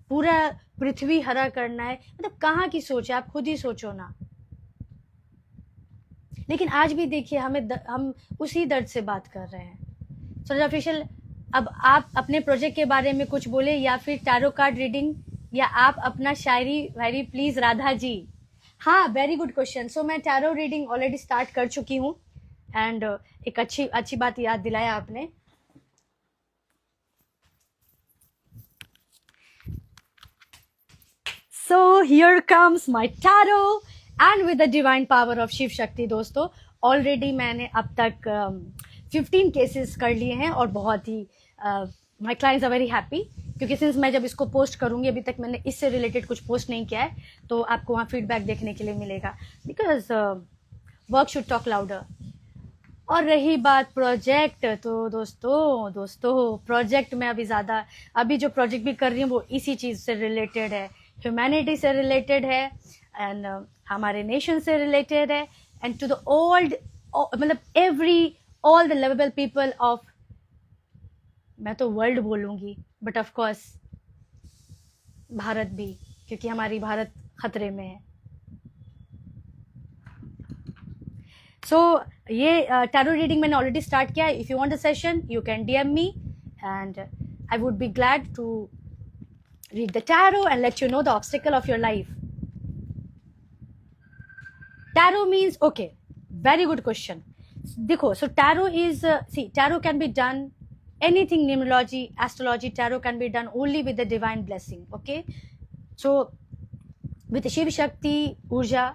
पूरा पृथ्वी हरा करना है, मतलब कहाँ की सोच है? आप खुद ही सोचो ना। लेकिन आज भी देखिए हम उसी दर्द से बात कर रहे हैं। सो ऑफिशियल, अब आप अपने प्रोजेक्ट के बारे में कुछ बोले, या फिर टैरो कार्ड रीडिंग, या आप अपना शायरी वायरी प्लीज। राधा जी, हाँ, वेरी गुड क्वेश्चन। सो मैं टैरो रीडिंग ऑलरेडी स्टार्ट कर चुकी हूँ, एंड एक अच्छी बात याद दिलाया आपने। So here comes my tarot and with the divine power of Shiv Shakti. दोस्तों, ऑलरेडी मैंने अब तक 15 केसेस कर लिए हैं और बहुत ही my clients are very happy, क्योंकि सिंस मैं जब इसको पोस्ट करूंगी, अभी तक मैंने इससे रिलेटेड कुछ पोस्ट नहीं किया है, तो आपको वहाँ फीडबैक देखने के लिए मिलेगा, because work should talk louder. और रही बात प्रोजेक्ट, तो दोस्तों प्रोजेक्ट में अभी जो प्रोजेक्ट भी कर रही हूँ वो इसी चीज़ से रिलेटेड है, ह्यूमैनिटी से रिलेटेड है, एंड हमारे नेशन से रिलेटेड है, एंड टू द ओल्ड, मतलब all the lovable people of, मैं तो वर्ल्ड बोलूँगी, बट ऑफ कोर्स भारत भी, क्योंकि हमारी भारत खतरे में है। सो ये टैरो रीडिंग मैंने ऑलरेडी स्टार्ट किया है। If you want a session you can DM me and I would be glad to read the tarot and let you know the obstacle of your life. Tarot means, okay, very good question. देखो, so tarot is tarot can be done, anything, numerology, astrology, tarot can be done only with the divine blessing. Okay, so with Shiv Shakti Urja,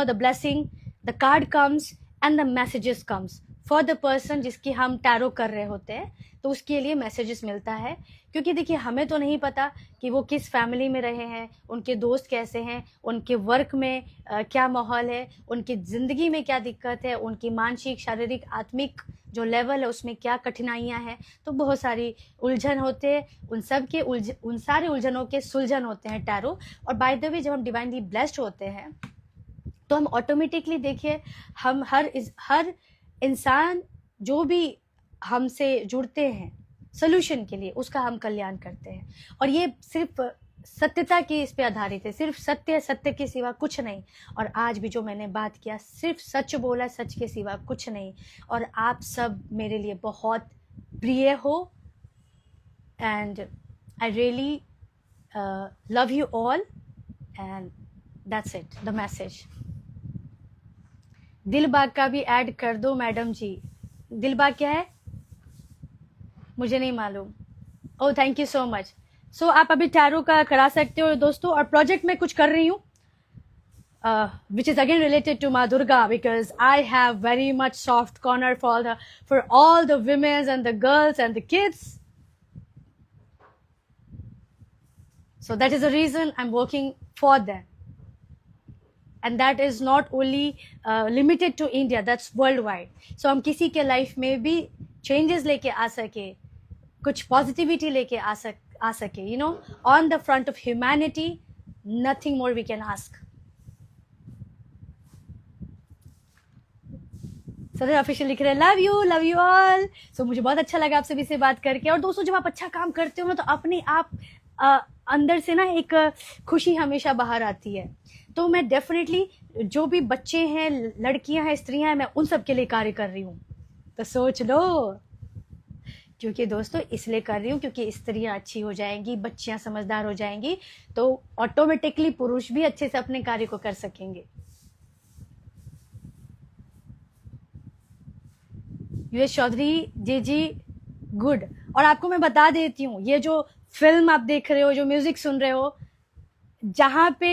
the blessing, the card comes and the messages comes for the person जिसकी हम tarot कर रहे होते हैं, तो उसके लिए messages मिलता है। क्योंकि देखिए हमें तो नहीं पता कि वो किस फैमिली में रहे हैं, उनके दोस्त कैसे हैं, उनके वर्क में क्या माहौल है, उनकी ज़िंदगी में क्या दिक्कत है, उनकी मानसिक, शारीरिक, आत्मिक जो लेवल है उसमें क्या कठिनाइयाँ हैं। तो बहुत सारी उलझन होते हैं, उन सारे उलझनों के सुलझन होते हैं टैरो। और बाय द वे जब हम डिवाइनली ब्लेस्ड होते हैं तो हम ऑटोमेटिकली, देखिए हम हर इंसान जो भी हमसे जुड़ते हैं सोल्यूशन के लिए, उसका हम कल्याण करते हैं। और ये सिर्फ सत्यता की इस पे आधारित है, सिर्फ सत्य के सिवा कुछ नहीं। और आज भी जो मैंने बात किया, सिर्फ सच बोला, सच के सिवा कुछ नहीं। और आप सब मेरे लिए बहुत प्रिय हो, and I really love you all, and that's it the message. Dilbag का भी ऐड कर दो मैडम जी। दिलबाग क्या है मुझे नहीं मालूम। Oh thank you so much. So आप अभी टैरो का करा सकते हो दोस्तों। और प्रोजेक्ट मैं कुछ कर रही हूँ which is again related to माँ Durga, because I have very much soft corner for all the women and the girls and the kids. So that is the reason I'm working for them. And that is not only limited to India, that's worldwide. So हम किसी के life में भी changes लेके आ सके, कुछ positivity लेके आ सके, you know, on the front of humanity, nothing more we can ask. Sir official लिख रहे हैं लव यू ऑल। सो मुझे बहुत अच्छा लगा आप सभी से बात करके। और दोस्तों जब आप अच्छा काम करते हो ना, तो अपने आप अंदर से ना एक खुशी हमेशा बाहर आती है। तो मैं डेफिनेटली जो भी बच्चे हैं, लड़कियां हैं, स्त्रियां हैं, मैं उन सब के लिए कार्य कर रही हूँ। तो सोच लो, क्योंकि दोस्तों इसलिए कर रही हूँ क्योंकि स्त्रियां अच्छी हो जाएंगी, बच्चियां समझदार हो जाएंगी, तो ऑटोमेटिकली पुरुष भी अच्छे से अपने कार्य को कर सकेंगे। यूएस चौधरी जी गुड। और आपको मैं बता देती हूँ, ये जो फिल्म आप देख रहे हो, जो म्यूजिक सुन रहे हो, जहाँ पे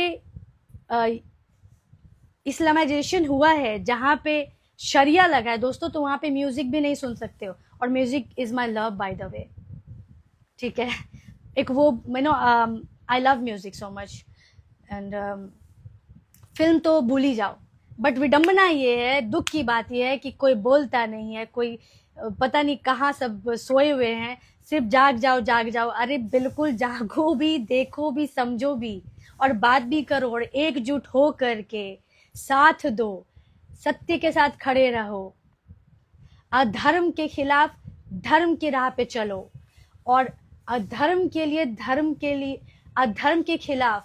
इस्लामाइजेशन हुआ है, जहाँ पे शरिया लगा है दोस्तों, तो वहाँ पे म्यूजिक भी नहीं सुन सकते हो। और music is my love bye the वे, ठीक है। एक वो I love music so much. And film तो भूल ही जाओ। बट विडंबना ये है, दुख की बात ये है कि कोई बोलता नहीं है, कोई पता नहीं कहाँ सब सोए हुए हैं, सिर्फ जाग जाओ। अरे बिल्कुल जागो भी, देखो भी, समझो भी, और बात भी करो, और एकजुट हो करके साथ दो, सत्य के साथ खड़े रहो, अधर्म के खिलाफ धर्म की राह पे चलो, और अधर्म के खिलाफ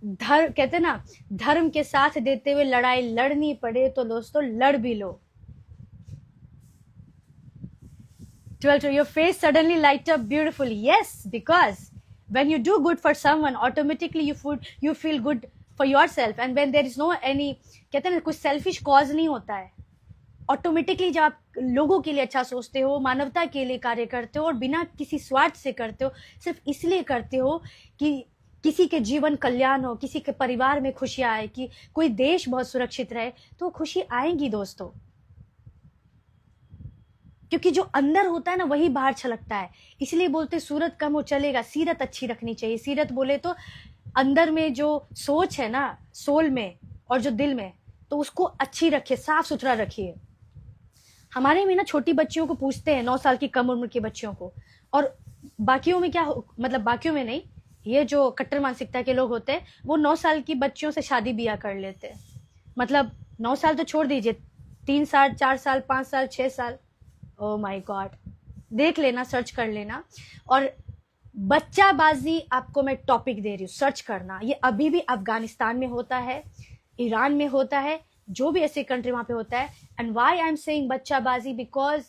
कहते हैं ना, धर्म के साथ देते हुए लड़ाई लड़नी पड़े तो दोस्तों लड़ भी लो। 12 your face suddenly light up beautifully. Yes, because when you do good for someone, automatically you feel good for yourself, and when there is no any, कहते हैं ना, कुछ सेल्फिश कॉज नहीं होता है। ऑटोमेटिकली जब आप लोगों के लिए अच्छा सोचते हो, मानवता के लिए कार्य करते हो, और बिना किसी स्वार्थ से करते हो, सिर्फ इसलिए करते हो कि किसी के जीवन कल्याण हो, किसी के परिवार में खुशियां आए, कि कोई देश बहुत सुरक्षित रहे, तो खुशी आएगी दोस्तों। क्योंकि जो अंदर होता है ना, वही बाहर छलकता है। इसलिए बोलते सूरत कम हो चलेगा, सीरत अच्छी रखनी चाहिए। सीरत बोले तो अंदर में जो सोच है ना, सोल में और जो दिल में, तो उसको अच्छी रखिए, साफ सुथरा रखिए। हमारे में ना छोटी बच्चियों को पूछते हैं, 9 साल की कम उम्र की बच्चियों को, और बाकियों में क्या, मतलब बाकियों में नहीं, ये जो कट्टर मानसिकता के लोग होते हैं, वो 9 साल की बच्चियों से शादी ब्याह कर लेते हैं। मतलब 9 साल तो छोड़ दीजिए, 3 साल, 4 साल, 5 साल, 6 साल, ओ माय गॉड, देख लेना, सर्च कर लेना। और बच्चाबाजी आपको मैं टॉपिक दे रही हूँ, सर्च करना। ये अभी भी अफगानिस्तान में होता है, ईरान में होता है, जो भी ऐसे कंट्री वहां पे होता है। And why I am saying बच्चाबाजी, because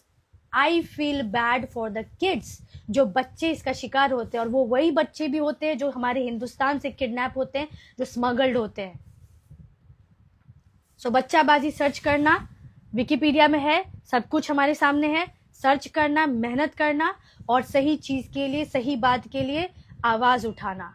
I feel bad for the kids, जो बच्चे इसका शिकार होते हैं। और वो वही बच्चे भी होते हैं जो हमारे हिंदुस्तान से किडनैप होते हैं, जो स्मगल्ड होते हैं। सो बच्चाबाजी सर्च करना, विकिपीडिया में है, सब कुछ हमारे सामने है। सर्च करना, मेहनत करना, और सही चीज के लिए, सही बात के लिए आवाज उठाना।